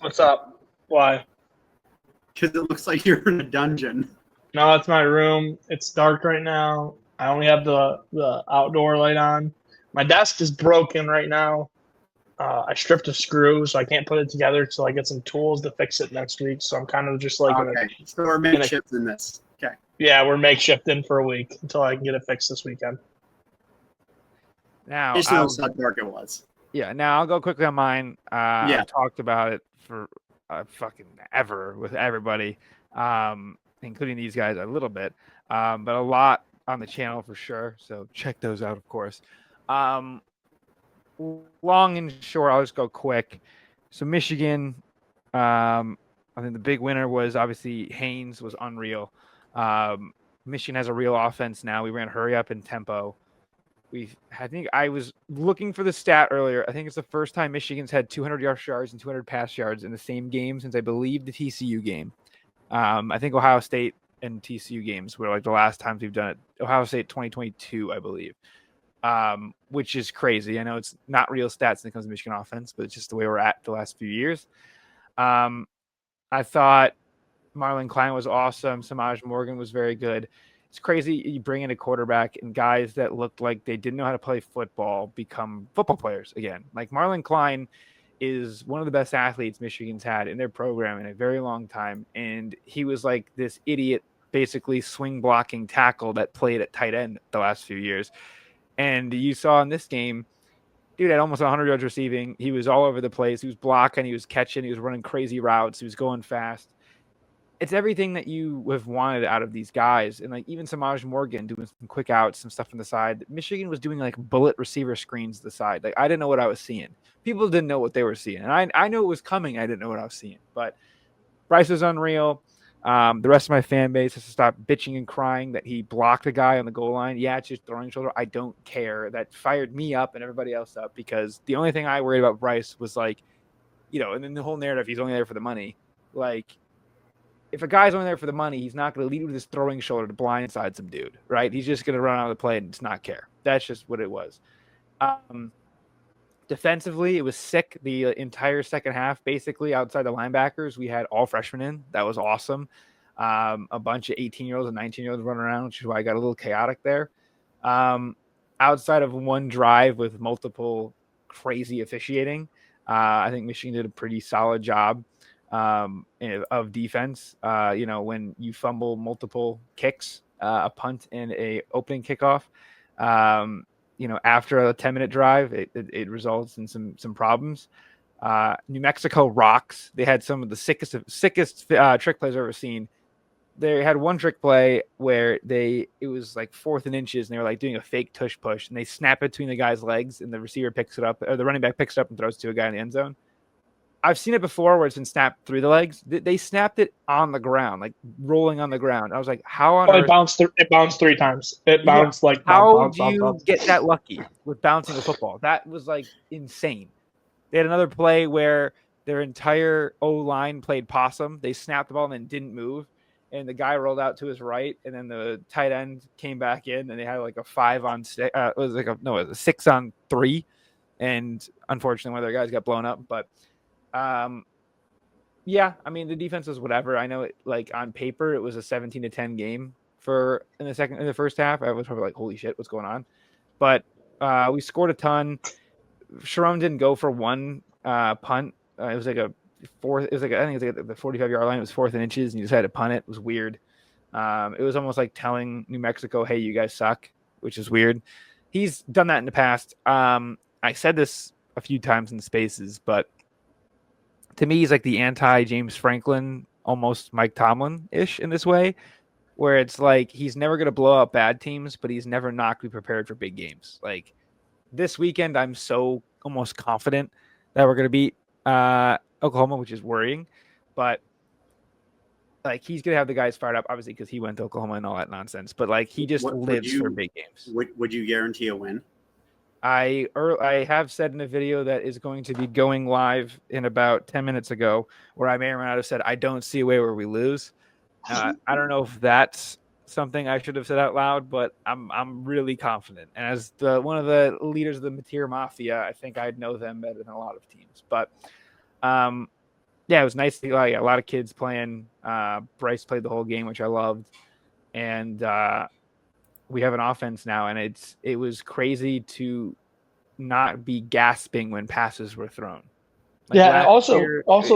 What's up? Why? Because it looks like you're in a dungeon. No, it's my room. It's dark right now. I only have the outdoor light on. My desk is broken right now. I stripped a screw, so I can't put it together until I get some tools to fix it next week. So I'm kind of just like, so we're makeshift in this. Okay. Yeah, we're makeshifting for a week until I can get it fixed this weekend. Now, just knows how dark it was. Yeah. Now I'll go quickly on mine. I've talked about it for fucking ever with everybody, including these guys a little bit, but a lot on the channel for sure. So check those out, of course. Long and short, I'll just go quick. So Michigan, I think the big winner was obviously Haynes was unreal. Michigan has a real offense now. We ran hurry up and tempo. I think I was looking for the stat earlier. I think it's the first time Michigan's had 200 yards and 200 pass yards in the same game since I believe the TCU game. I think Ohio State and TCU games were like the last times we've done it. Ohio State 2022, I believe. Which is crazy. I know it's not real stats when it comes to Michigan offense, but it's just the way we're at the last few years. I thought Marlon Klein was awesome. Samaj Morgan was very good. It's crazy you bring in a quarterback and guys that looked like they didn't know how to play football become football players again. Like Marlon Klein is one of the best athletes Michigan's had in their program in a very long time. And he was like this idiot, basically swing blocking tackle that played at tight end the last few years. And you saw in this game, dude had almost 100 yards receiving. He was all over the place. He was blocking. He was catching. He was running crazy routes. He was going fast. It's everything that you have wanted out of these guys. And like even Samaj Morgan doing some quick outs, some stuff from the side. Michigan was doing like bullet receiver screens to the side. Like I didn't know what I was seeing. People didn't know what they were seeing. And I knew it was coming. I didn't know what I was seeing. But Bryce was unreal. The rest of my fan base has to stop bitching and crying that he blocked a guy on the goal line. Yeah, it's just throwing shoulder. I don't care. That fired me up and everybody else up because the only thing I worried about Bryce was like, and then the whole narrative, he's only there for the money. Like, if a guy's only there for the money, he's not going to lead with his throwing shoulder to blindside some dude, right? He's just going to run out of the play and just not care. That's just what it was. Defensively, it was sick the entire second half. Basically, outside the linebackers, we had all freshmen in. That was awesome. A bunch of 18-year-olds and 19-year-olds running around, which is why I got a little chaotic there. Outside of one drive with multiple crazy officiating, I think Michigan did a pretty solid job of defense. When you fumble multiple kicks, a punt and a opening kickoff, after a 10-minute drive, it results in some problems. New Mexico rocks. They had some of the sickest trick plays I've ever seen. They had one trick play where it was like 4th and inches, and they were like doing a fake tush push, and they snap it between the guy's legs, and the receiver picks it up, or the running back picks it up and throws it to a guy in the end zone. I've seen it before where it's been snapped through the legs. They snapped it on the ground, like rolling on the ground. I was like, how on earth? It bounced 3 times. It bounced how do you get that lucky with bouncing the football? That was like insane. They had another play where their entire O-line played possum. They snapped the ball and then didn't move. And the guy rolled out to his right, and then the tight end came back in, and they had like a 5-on-6. It was a 6-on-3, and unfortunately, one of their guys got blown up. But yeah, I mean the defense was whatever. I know like on paper it was a 17-10 game in the first half. I was probably like, holy shit, what's going on? But we scored a ton. Sharon didn't go for one punt. It was like a fourth. It was like I think it was like the 45-yard line. It was 4th and inches, and you just had to punt it. It was weird. It was almost like telling New Mexico, "Hey, you guys suck," which is weird. He's done that in the past. I said this a few times in the spaces, but to me, he's like the anti-James Franklin, almost Mike Tomlin-ish in this way, where it's like he's never going to blow out bad teams, but he's never not going to be prepared for big games. Like this weekend, I'm so almost confident that we're going to beat Oklahoma, which is worrying, but like he's going to have the guys fired up, obviously, because he went to Oklahoma and all that nonsense, but like he just lives for big games. Would you guarantee a win? I have said in a video that is going to be going live in about 10 minutes ago, where I may or may not have said I don't see a way where we lose. I don't know if that's something I should have said out loud, but I'm really confident. And as one of the leaders of the Mateer Mafia, I think I'd know them better than a lot of teams. But yeah, it was nice to see a lot of kids playing. Bryce played the whole game, which I loved, and we have an offense now, and it was crazy to not be gasping when passes were thrown. Like yeah, also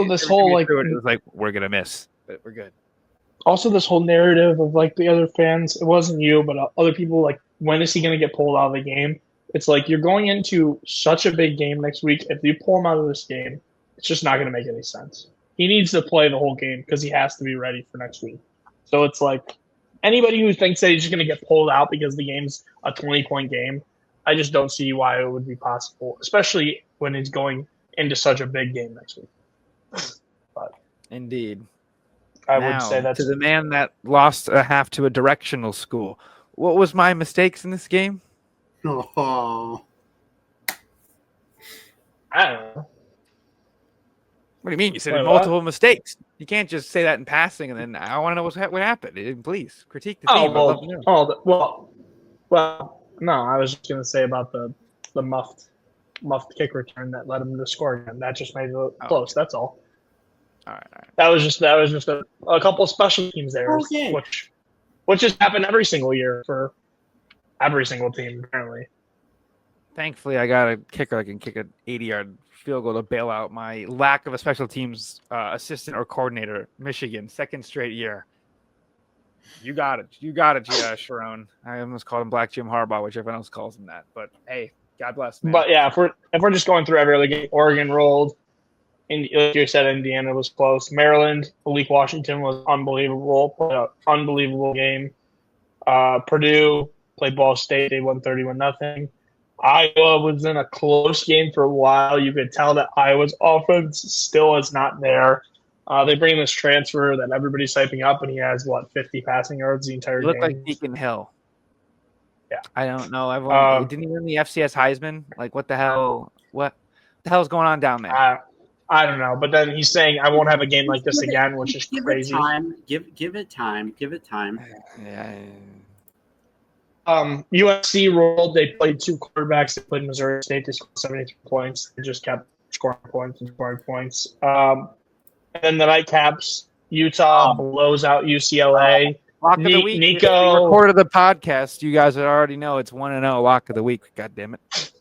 this whole like it was like we're gonna miss, but we're good. Also, this whole narrative of like the other fans, it wasn't you, but other people like, when is he gonna get pulled out of the game? It's like you're going into such a big game next week. If you pull him out of this game, it's just not gonna make any sense. He needs to play the whole game because he has to be ready for next week. So it's like, anybody who thinks that he's just going to get pulled out because the game's a 20-point game, I just don't see why it would be possible, especially when he's going into such a big game next week. But indeed. I would say that's... To the man that lost a half to a directional school. What was my mistakes in this game? Oh. I don't know. What do you mean? You said multiple mistakes. You can't just say that in passing, and then I want to know what happened. Please critique the team. Well, no. I was just going to say about the muffed kick return that led him to score again. That just made it close. That's all. All right. That was just a couple of special teams there, which just happen every single year for every single team apparently. Thankfully, I got a kicker that can kick an 80-yard field goal to bail out my lack of a special teams assistant or coordinator. Michigan, 2nd straight year. You got it, yeah, Sharon. I almost called him Black Jim Harbaugh, which everyone else calls him that. But hey, God bless, man. But yeah, if we're just going through every other game, Oregon rolled. Like you said, Indiana was close. Maryland, Malik Washington was unbelievable. Played an unbelievable game. Purdue played Ball State. They won 31-0. Iowa was in a close game for a while. You could tell that Iowa's offense still is not there. They bring this transfer that everybody's hyping up, and he has 50 passing yards the entire You look like game. Deacon Hill. Yeah. I don't know. Everyone didn't he win the FCS Heisman? Like, what the hell? What the hell's going on down there? I don't know, but then he's saying I won't have a game like this again, which is crazy. Give it time. Give it time. Give it time. Yeah. USC rolled. They played 2 quarterbacks. They played Missouri State. They scored 73 points. They just kept scoring points and scoring points. And then the nightcaps. Utah blows out UCLA. Lock of the week. Nico recorded the podcast. You guys already know it's 1-0 lock of the week. God damn it.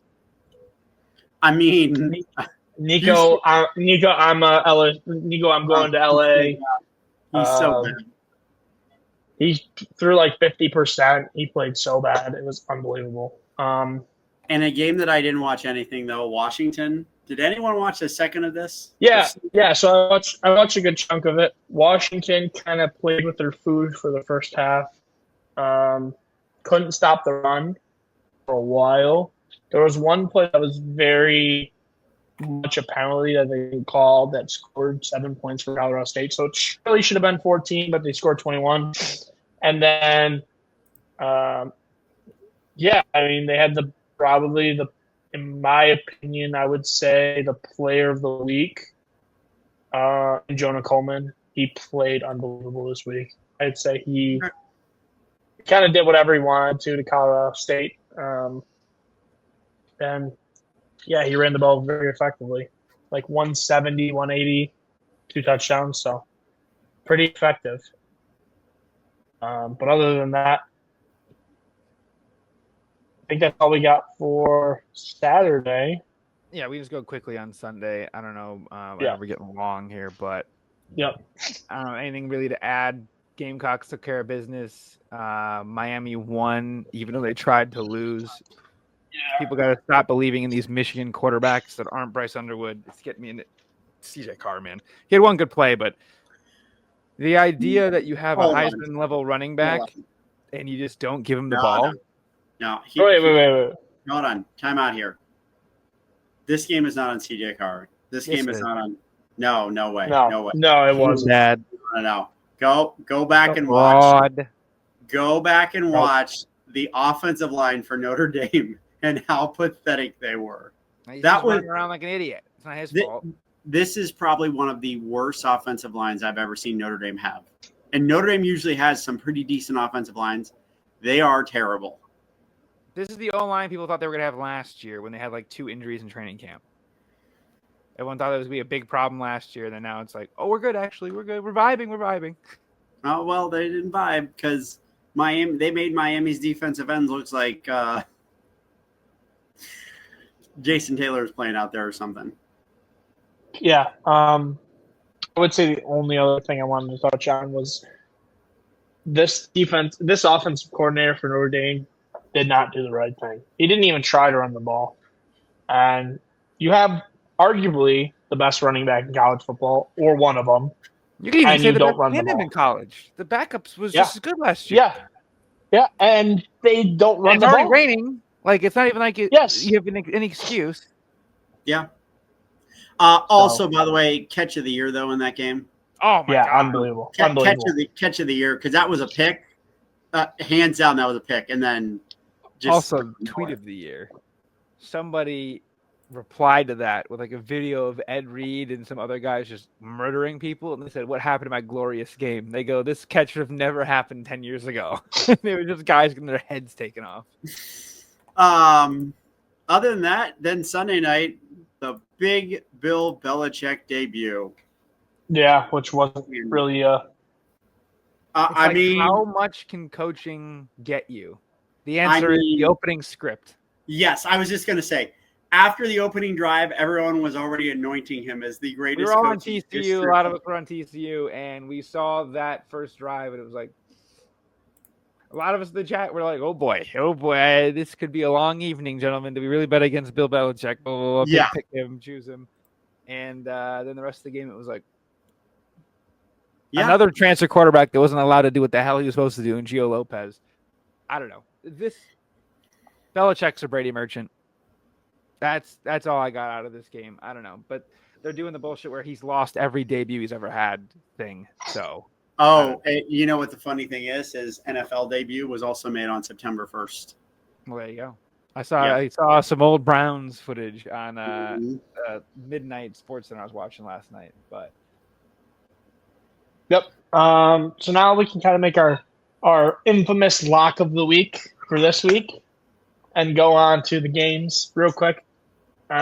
I mean, Nico, I'm going to LA. He's so bad. He threw like 50%. He played so bad. It was unbelievable. And a game that I didn't watch anything though, Washington. Did anyone watch a second of this? Yeah. So I watched a good chunk of it. Washington kind of played with their food for the first half. Couldn't stop the run for a while. There was one play that was very much a penalty that they called that scored 7 points for Colorado State. So it really should have been 14, but they scored 21. And then, I mean, they had in my opinion, I would say the player of the week, Jonah Coleman. He played unbelievable this week. I'd say he kind of did whatever he wanted to Colorado State. And yeah, he ran the ball very effectively, like 170, 180, 2 touchdowns. So pretty effective. But other than that, I think that's all we got for Saturday. Yeah, we just go quickly on Sunday. I don't know. We're getting long here, but yep. I don't know anything really to add. Gamecocks took care of business. Miami won, even though they tried to lose. Yeah. People got to stop believing in these Michigan quarterbacks that aren't Bryce Underwood. It's getting me into CJ Carr, man. He had one good play, but the idea that you have a Heisman-level running back and you just don't give him the ball. No. Wait. Hold on. Time out here. This game is not on CJ Carr. This game is not on. No way. No way. No, it wasn't. Bad. No. Go back and watch. Go back and watch the offensive line for Notre Dame and how pathetic they were. He's running around like an idiot. It's not his fault. This is probably one of the worst offensive lines I've ever seen Notre Dame have. And Notre Dame usually has some pretty decent offensive lines. They are terrible. This is the O-line people thought they were going to have last year when they had like 2 injuries in training camp. Everyone thought it was going to be a big problem last year. And then now it's like, oh, we're good, actually. We're good. We're vibing. Oh, well, they didn't vibe because they made Miami's defensive ends looks like Jason Taylor is playing out there or something. Yeah. I would say the only other thing I wanted to touch on was this offensive coordinator for Notre Dame did not do the right thing. He didn't even try to run the ball. And you have arguably the best running back in college football, or one of them. You can even say the best tandem in college. The backups was just as good last year. Yeah, and they don't run the ball. It's already raining. Like, it's not even like you have any excuse. Yeah. Also, by the way, catch of the year, though, in that game. Oh, my God. Unbelievable. Catch of the year, because that was a pick. Hands down, that was a pick. And then tweet of the year. Somebody replied to that with like a video of Ed Reed and some other guys just murdering people. And they said, what happened to my glorious game? They go, this catch should have never happened 10 years ago. They were just guys getting their heads taken off. Other than that, then Sunday night, the big Bill Belichick debut. Yeah, which wasn't really how much can coaching get you? The answer is the opening script. Yes, I was just going to say, after the opening drive, everyone was already anointing him as the greatest coach. We were all on TCU. A lot of us were on TCU, and we saw that first drive, and it was like, a lot of us in the chat were like, oh boy, this could be a long evening, gentlemen. Do we really bet against Bill Belichick? We'll pick him, choose him. And then the rest of the game, it was like, another transfer quarterback that wasn't allowed to do what the hell he was supposed to do in Gio Lopez. I don't know. Belichick's a Brady merchant. That's all I got out of this game. I don't know. But they're doing the bullshit where he's lost every debut he's ever had thing. So. Oh, you know what the funny thing is? His NFL debut was also made on September 1st. Well, there you go. I saw some old Browns footage on midnight sports that I was watching last night. But Yep. So now we can kind of make our infamous lock of the week for this week, and go on to the games real quick. We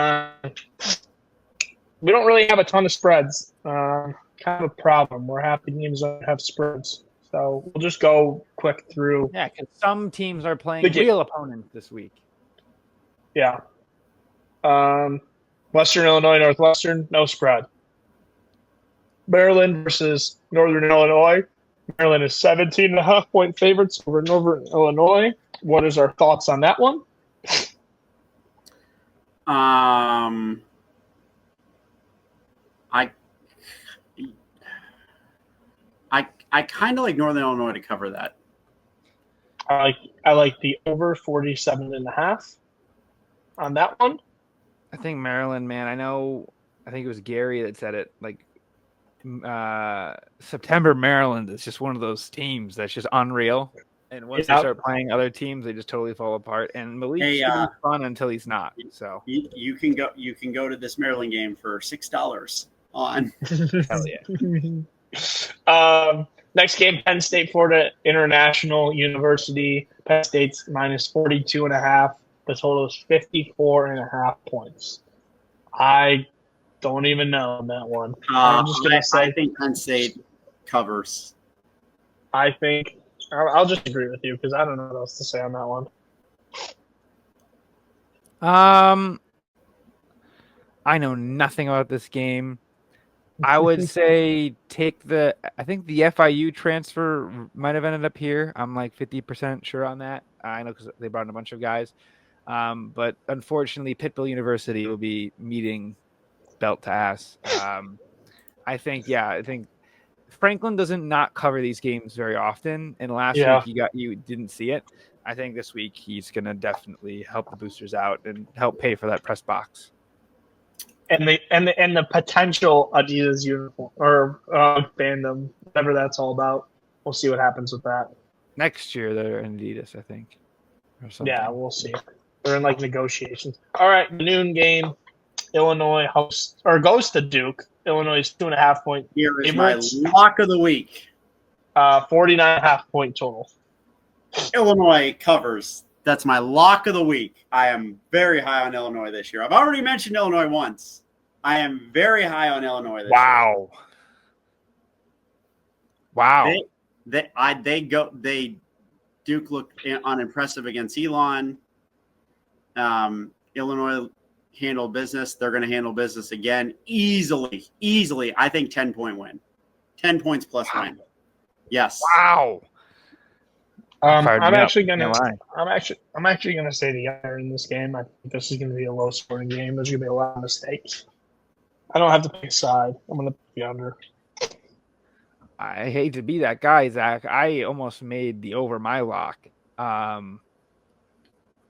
don't really have a ton of spreads. Kind of a problem. We're happy games don't have spreads. So we'll just go quick through. Yeah, because some teams are playing real opponents this week. Yeah. Western Illinois, Northwestern, no spread. Maryland versus Northern Illinois. Maryland is 17.5-point favorites over Northern Illinois. What is our thoughts on that one? I kind of like Northern Illinois to cover that. I like the over 47.5 on that one. I think Maryland, man. I think it was Gary that said it. Like September Maryland is just one of those teams that's just unreal. And once they start playing other teams, they just totally fall apart. And Malik's gonna be fun until he's not. So you can go to this Maryland game for $6 on. Hell yeah. Next game, Penn State, Florida International University. Penn State's minus 42.5. The total is 54.5 points. I don't even know on that one. I'm just gonna say I think Penn State covers. I think I'll just agree with you because I don't know what else to say on that one. I know nothing about this game. I would say I think the FIU transfer might have ended up here. I'm like 50% sure on that. I know because they brought in a bunch of guys. But unfortunately, Pittsburgh University will be meeting belt to ass. I think Franklin doesn't not cover these games very often. And last week you didn't see it. I think this week he's going to definitely help the boosters out and help pay for that press box. And the potential Adidas uniform or fandom, whatever that's all about. We'll see what happens with that. Next year they're in Adidas, I think. Or something. Yeah, we'll see. They're in like negotiations. All right, noon game. Illinois goes to Duke. Illinois is 2.5-point. Here is my lock of the week. 49.5-point total. Illinois covers. That's my lock of the week. I am very high on Illinois this year. I've already mentioned Illinois once. I am very high on Illinois this year. Wow. Duke looked unimpressive against Elon. Illinois handled business. They're going to handle business again easily. I think 10-point win. 10 points plus win. Yes. Wow. I'm actually gonna say the under in this game. I think this is gonna be a low scoring game. There's gonna be a lot of mistakes. I don't have to pick a side. I'm gonna pick the under. I hate to be that guy, Zach. I almost made the over my lock.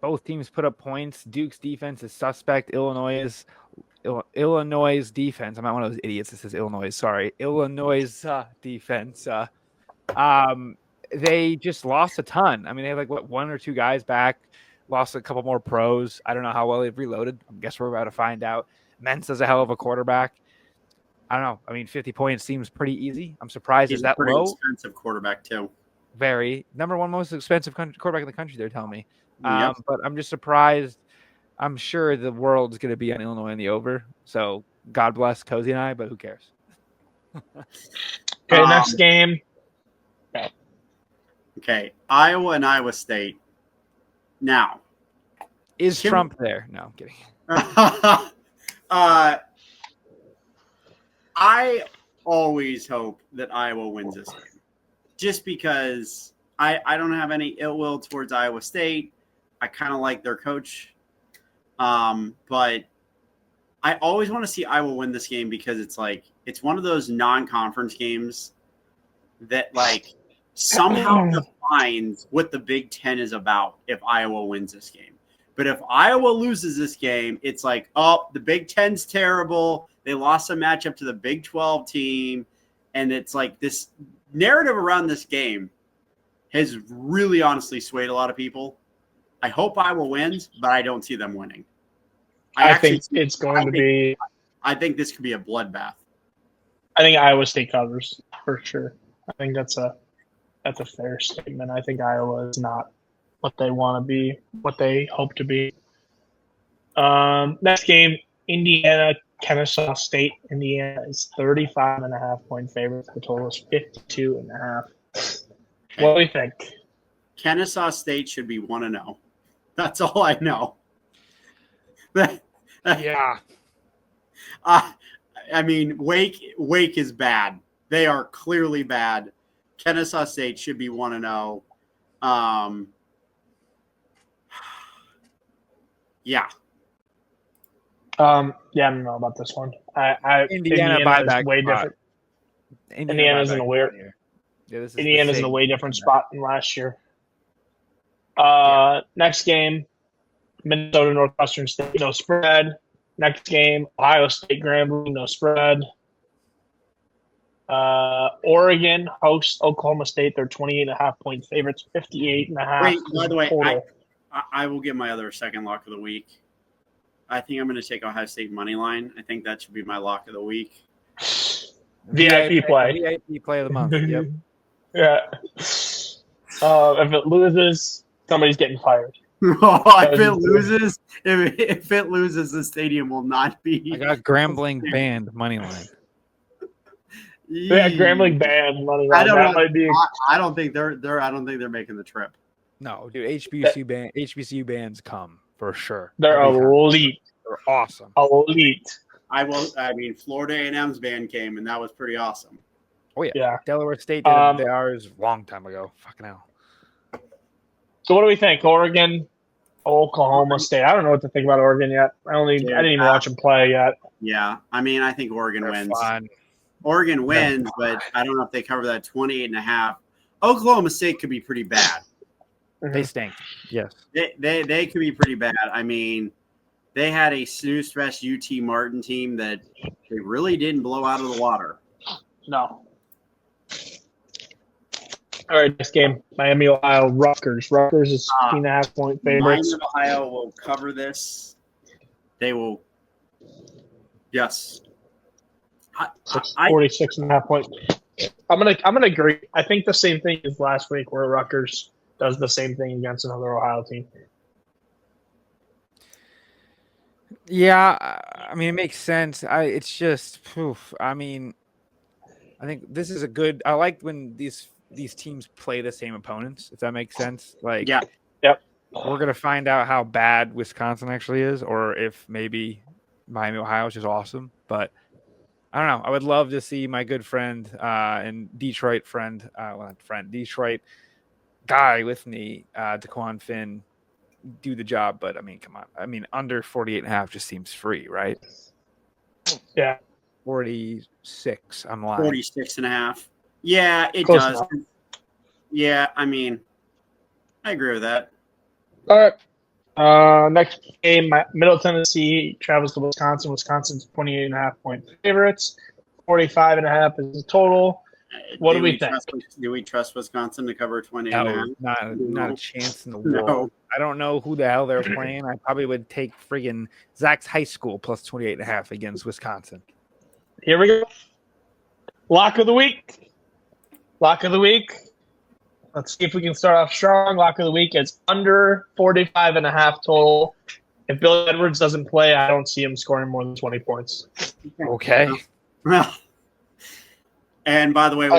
Both teams put up points. Duke's defense is suspect. Illinois' defense. I'm not one of those idiots that says Illinois. Sorry, Illinois' defense. They just lost a ton. I mean, they have one or two guys back. Lost a couple more pros. I don't know how well they've reloaded. I guess we're about to find out. Mensa's a hell of a quarterback. I don't know. I mean, 50 points seems pretty easy. I'm surprised it's that low. Expensive quarterback too. Very number one most expensive quarterback in the country. They're telling me. Yep. But I'm just surprised. I'm sure the world's going to be on Illinois in the over. So God bless Cozy and I, but who cares? Okay, next game. Okay, Iowa and Iowa State. Now, is Trump there? No, I'm kidding. I always hope that Iowa wins this game, just because I don't have any ill will towards Iowa State. I kind of like their coach, but I always want to see Iowa win this game because it's one of those non-conference games that somehow defines what the Big Ten is about if Iowa wins this game. But if Iowa loses this game, it's like, oh, the Big Ten's terrible. They lost a matchup to the Big 12 team. And it's like this narrative around this game has really honestly swayed a lot of people. I hope Iowa wins, but I don't see them winning. I think it's going to be. I think this could be a bloodbath. I think Iowa State covers for sure. I think that's a fair statement. I think Iowa is not what they want to be, what they hope to be. Next game, Indiana, Kennesaw State. Indiana is 35.5-point favorite. The total is 52.5. What do we think? Kennesaw State should be 1-0. That's all I know. Yeah. I mean, Wake is bad. They are clearly bad. Kennesaw State should be 1-0. Yeah. Yeah, I don't know about this one. Indiana is way different. Indiana's in a weird. Indiana's in a way different spot than last year. Next game, Minnesota Northwestern State, no spread. Next game, Ohio State Grambling, no spread. Oregon hosts Oklahoma State. They're 28.5-point favorites, 58.5. Wait, by the way, total. I will get my other second lock of the week. I think I'm going to take Ohio State money line. I think that should be my lock of the week. VIP play. VIP play of the month. Yep. Yeah. If it loses, somebody's getting fired. If it loses, the stadium will not be. I got Grambling band money line. Yeah, Grambling band money line. I don't think they're making the trip. No, dude, HBCU bands come for sure. They're elite. They're awesome. Elite. I mean, Florida A&M's band came, and that was pretty awesome. Oh, yeah. Yeah. Delaware State did theirs a long time ago. Fucking hell. So what do we think? Oregon, Oklahoma State. I don't know what to think about Oregon yet. I didn't even watch them play yet. Yeah. I mean, I think Oregon wins. Fun. Oregon wins, but I don't know if they cover that 28.5. Oklahoma State could be pretty bad. They stink. Yes. They could be pretty bad. I mean, they had a snooze fest UT Martin team that they really didn't blow out of the water. No. All right, next game, Miami, Ohio, Rutgers. Rutgers is 16.5-point favorites. Miami, Ohio will cover this. They will. Yes. 46.5 points. I'm gonna agree. I think the same thing as last week, where Rutgers does the same thing against another Ohio team. Yeah, I mean, it makes sense. It's just, I mean, I think this is a good. I like when these teams play the same opponents, if that makes sense. Like, yeah, yep. We're gonna find out how bad Wisconsin actually is, or if maybe Miami, Ohio is just awesome. But I don't know. I would love to see my good friend and Detroit Detroit guy with me, Daquan Finn, do the job. But I mean, come on. I mean, under 48.5 just seems free, right? Yeah. 46. I'm lying. 46.5. Yeah, it Close does. enough. Yeah, I mean, I agree with that. All right. Next game, Middle Tennessee travels to Wisconsin. Wisconsin's 28.5-point favorites. 45.5 is the total. What do we think? Do we trust Wisconsin to cover 20.5? Not a chance in the world. No. I don't know who the hell they're playing. I probably would take friggin' Zach's high school plus 28.5 against Wisconsin. Here we go. Lock of the week. Let's see if we can start off strong. Lock of the week is under 45.5 total. If Billy Edwards doesn't play, I don't see him scoring more than 20 points. Okay. Well, and by the way,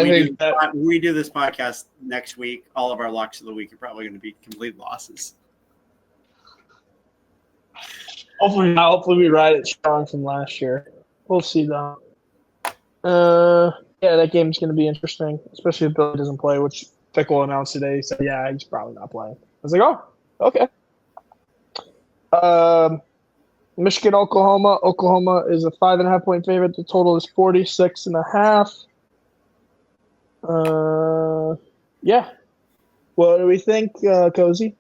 we do this podcast next week. All of our locks of the week are probably going to be complete losses. Hopefully we ride it strong from last year. We'll see though. Yeah, that game's going to be interesting, especially if Billy doesn't play, which Fickle announced today. He said, yeah, he's probably not playing. I was like, oh, okay. Michigan, Oklahoma. Oklahoma is a 5.5-point favorite. The total is 46.5. Yeah. What do we think, Cozy?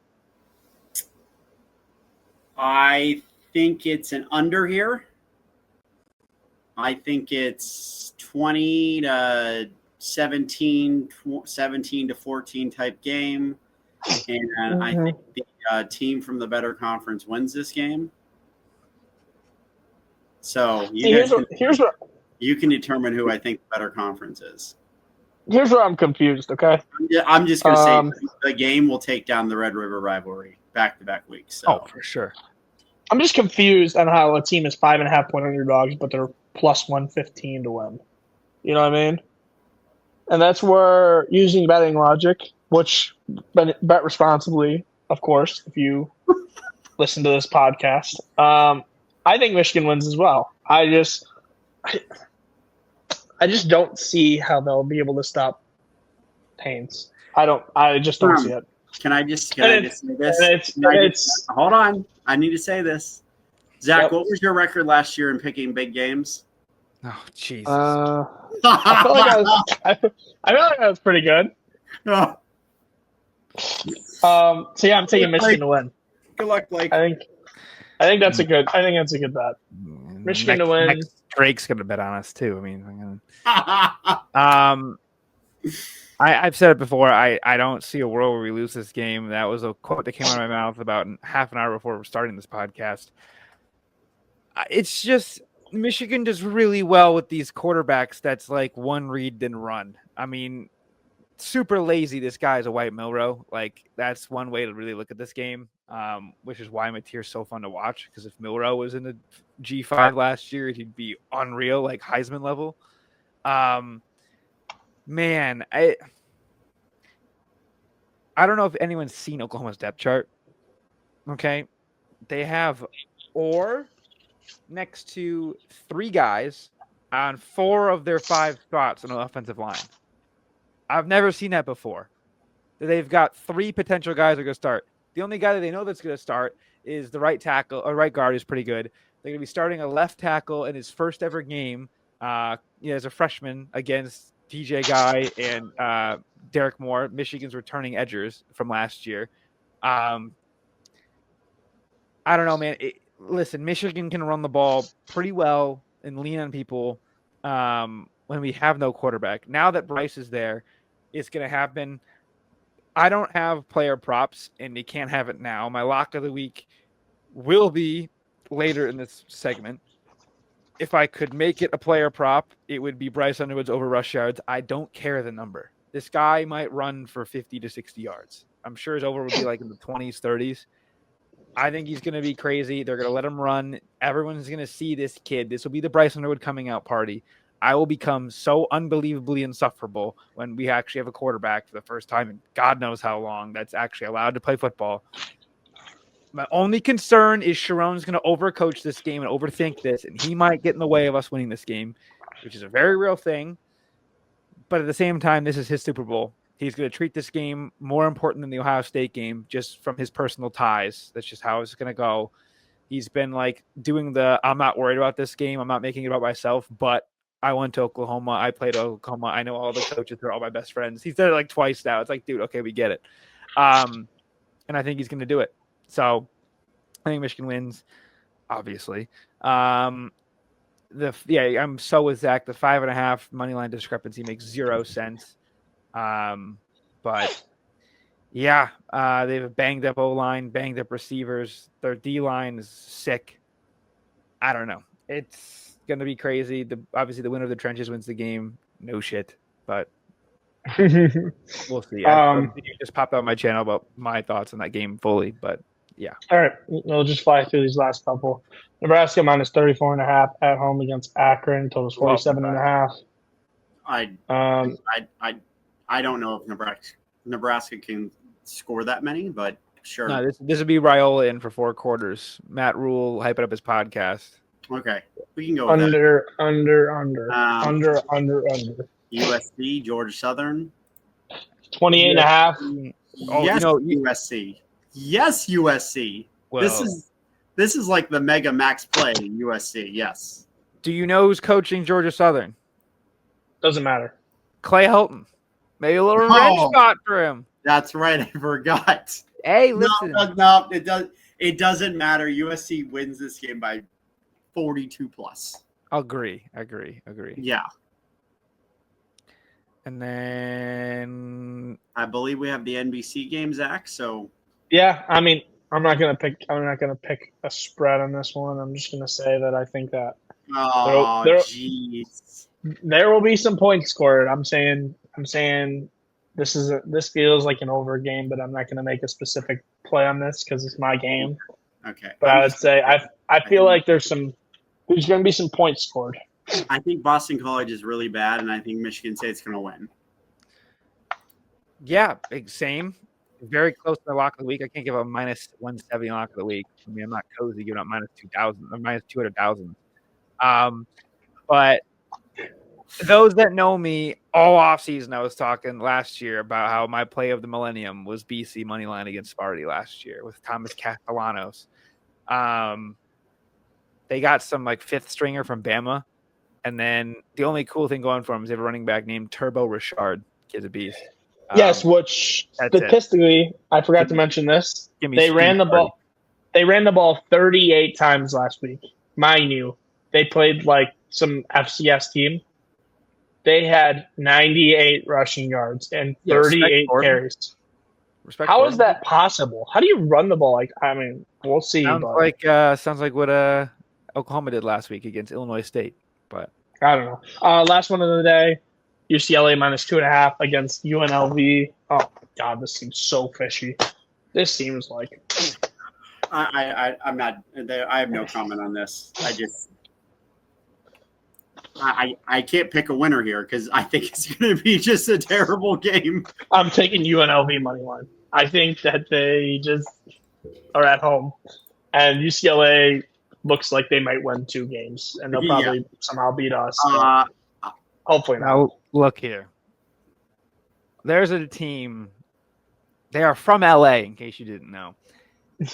I think it's an under here. I think it's 20 to 17 to 14 type game. And I think the team from the better conference wins this game. So you can determine who I think the better conference is. Here's where I'm confused, okay? I'm just going to say the game will take down the Red River rivalry back-to-back weeks. So. Oh, for sure. I'm just confused on how a team is 5.5-point underdogs, but they're plus 115 to win. You know what I mean? And that's where using betting logic, which bet responsibly, of course, if you listen to this podcast. I think Michigan wins as well. I just don't see how they'll be able to stop Haynes. I just don't see it. Can I just say this? Hold on. I need to say this. Zach, what was your record last year in picking big games? Oh, Jesus. I feel like I was pretty good. Oh. So yeah, I'm taking Michigan to win. Good luck, Blake. I think that's a good bet. Michigan to win. Drake's gonna bet on us too. I mean, I've said it before. I don't see a world where we lose this game. That was a quote that came out of my mouth about half an hour before starting this podcast. It's just Michigan does really well with these quarterbacks. That's like one read then run. I mean, super lazy. This guy is a White Milroe. Like that's one way to really look at this game. Which is why Mateer's so fun to watch. Because if Milroe was in the G5 last year, he'd be unreal, like Heisman level. Man, I don't know if anyone's seen Oklahoma's depth chart. Okay, they have Orr next to 3 guys on 4 of their 5 spots on the offensive line. I've never seen that before. They've got 3 potential guys that are going to start. The only guy that they know that's going to start is the right tackle, or right guard, who's pretty good. They're going to be starting a left tackle in his first ever game as a freshman against DJ Guy and Derek Moore, Michigan's returning edgers from last year. I don't know, man. Listen, Michigan can run the ball pretty well and lean on people when we have no quarterback. Now that Bryce is there, it's going to happen. I don't have player props, and they can't have it now. My lock of the week will be later in this segment. If I could make it a player prop, it would be Bryce Underwood's over rush yards. I don't care the number. This guy might run for 50 to 60 yards. I'm sure his over would be like in the 20s, 30s. I think he's going to be crazy. They're going to let him run. Everyone's going to see this kid. This will be the Bryce Underwood coming out party. I will become so unbelievably insufferable when we actually have a quarterback for the first time in God knows how long that's actually allowed to play football. My only concern is Sharon's going to overcoach this game and overthink this, and he might get in the way of us winning this game, which is a very real thing. But at the same time, this is his Super Bowl. He's going to treat this game more important than the Ohio State game just from his personal ties. That's just how it's going to go. He's been like doing I'm not worried about this game. I'm not making it about myself, but I went to Oklahoma. I played Oklahoma. I know all the coaches. They're all my best friends. He's done it like twice now. It's like, dude, okay, we get it. And I think he's going to do it. So I think Michigan wins, obviously. I'm so with Zach. The 5.5 money line discrepancy makes 0 sense. But yeah, they have a banged up O-line, banged up receivers. Their D-line is sick. I don't know. It's going to be crazy. Obviously, the winner of the trenches wins the game. No shit, but we'll see. You just popped on my channel about my thoughts on that game fully, but yeah. All right, we'll just fly through these last couple. Nebraska minus 34.5 at home against Akron. Totals 47.5. I don't know if Nebraska can score that many, but sure. No, this would be Raiola in for 4 quarters. Matt Rule hyping up his podcast. Okay, we can go with under. USC, Georgia Southern. 28.5. Yes, USC. Yes, USC. Well, this is like the mega max play in USC. Yes. Do you know who's coaching Georgia Southern? Doesn't matter. Clay Helton. Maybe a little revenge spot for him. That's right. I forgot. Hey, listen. No, it It doesn't matter. USC wins this game by 42 plus. Agree. Yeah. And then I believe we have the NBC game, Zach. So Yeah, I mean, I'm not gonna pick a spread on this one. I'm just gonna say that I think that oh there jeez. there will be some points scored. I'm saying this feels like an over game, but I'm not gonna make a specific play on this because it's my game. Okay. But I would say I feel like there's gonna be some points scored. I think Boston College is really bad, and I think Michigan State's going to win. yeah, same. Very close to the lock of the week. I can't give a minus 170 lock of the week. I mean, I'm not cozy giving up minus 2,000 or minus 200,000. But those that know me all offseason, I was talking last year about how my play of the millennium was BC money line against Sparty last year with Thomas Castellanos. They got some like fifth stringer from Bama. And then the only cool thing going for him is they have a running back named Turbo Richard. Kid's a beast. Yes, which statistically, I forgot to mention this. They ran the ball. They ran the ball 38 times last week. Mind you, they played like some FCS team. They had 98 rushing yards and 38 carries. How is that possible? How do you run the ball? I mean, we'll see. Sounds like what Oklahoma did last week against Illinois State. But I don't know. Last one of the day, UCLA minus 2.5 against UNLV. Oh my God, this seems so fishy. This seems like I'm not. I have no comment on this. I can't pick a winner here because I think it's going to be just a terrible game. I'm taking UNLV money line. I think that they just are at home, and UCLA looks like they might win 2 games, and they'll probably somehow beat us. Hopefully not. Now, look here. There's a team. They are from LA, in case you didn't know.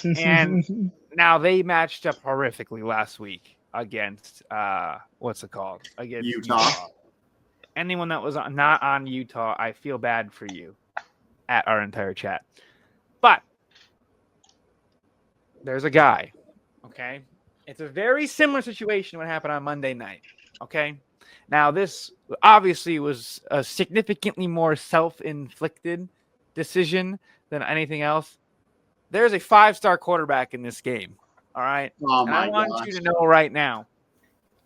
And now they matched up horrifically last week against what's it called? Against Utah. Anyone that was not on Utah, I feel bad for you at our entire chat. But there's a guy, okay? It's a very similar situation what happened on Monday night, okay? Now, this obviously was a significantly more self-inflicted decision than anything else. There's a 5-star quarterback in this game, all right? Oh and I want you to know right now,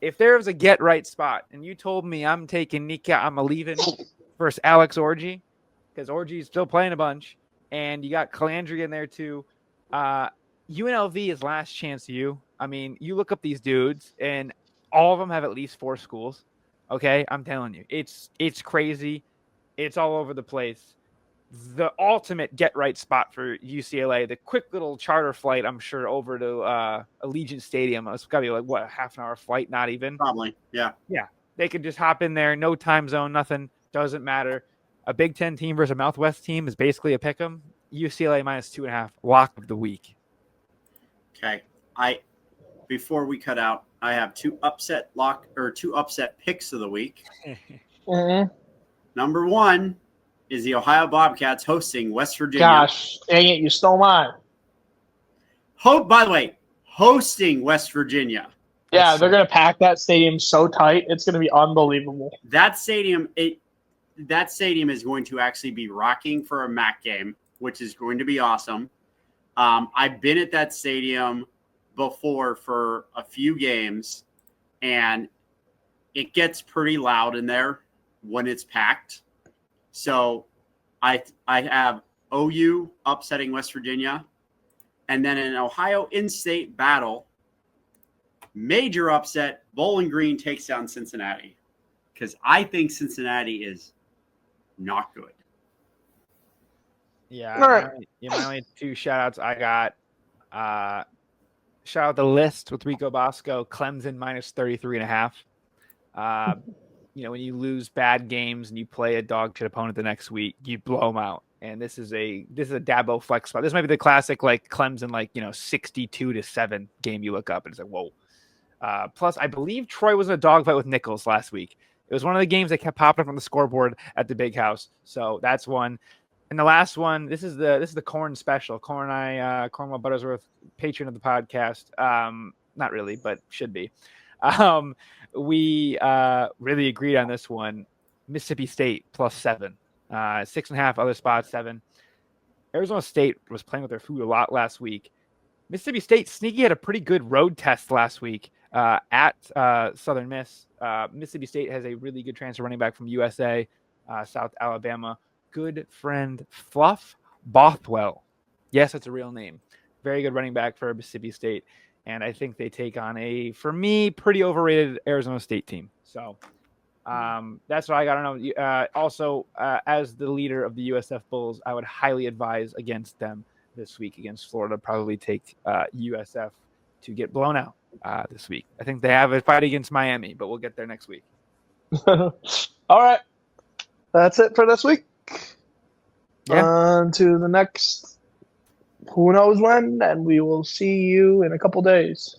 if there was a get-right spot and you told me I'm taking Nika, I'm leaving versus Alex Orji, because Orji's still playing a bunch, and you got Calandry in there too, UNLV is last chance you. I mean, you look up these dudes, and all of them have at least 4 schools. Okay, I'm telling you, it's crazy. It's all over the place. The ultimate get-right spot for UCLA, the quick little charter flight, I'm sure, over to Allegiant Stadium. It's got to be like, what, a half-an-hour flight? Not even? Probably, yeah. Yeah, they could just hop in there, no time zone, nothing, doesn't matter. A Big Ten team versus a Southwest team is basically a pick 'em. UCLA minus 2.5, lock of the week. Okay, before we cut out, I have 2 upset picks of the week. Mm-hmm. Number 1 is the Ohio Bobcats hosting West Virginia. Gosh, dang it, you stole mine. By the way, hosting West Virginia. Yeah, they're going to pack that stadium so tight. It's going to be unbelievable. That stadium is going to actually be rocking for a MAC game, which is going to be awesome. I've been at that stadium before for a few games, and it gets pretty loud in there when it's packed. So I have OU upsetting West Virginia, and then an Ohio in-state battle, major upset, Bowling Green takes down Cincinnati, because I think Cincinnati is not good. Yeah, all right. My only 2 shout-outs I got. Shout out the list with Rico Bosco, Clemson minus 33.5. When you lose bad games and you play a dog shit opponent the next week, you blow them out. And this is a Dabo flex spot. This might be the classic like Clemson 62-7 game you look up and it's like whoa. Plus, I believe Troy was in a dogfight with Nichols last week. It was one of the games that kept popping up on the scoreboard at the Big House. So that's one. And the last one, this is the corn special. Cornwall Buttersworth, patron of the podcast. Not really, but should be. We really agreed on this one. Mississippi State +7, 6.5. Other spots 7. Arizona State was playing with their food a lot last week. Mississippi State sneaky had a pretty good road test last week at Southern Miss. Mississippi State has a really good transfer running back from USA, South Alabama. Good friend Fluff Bothwell. Yes, that's a real name. Very good running back for Mississippi State. And I think they take on a, for me, pretty overrated Arizona State team. So that's what I got to know. Also, as the leader of the USF Bulls, I would highly advise against them this week against Florida. Probably take USF to get blown out this week. I think they have a fight against Miami, but we'll get there next week. All right. That's it for this week. Yeah. On to the next who knows when, and we will see you in a couple days.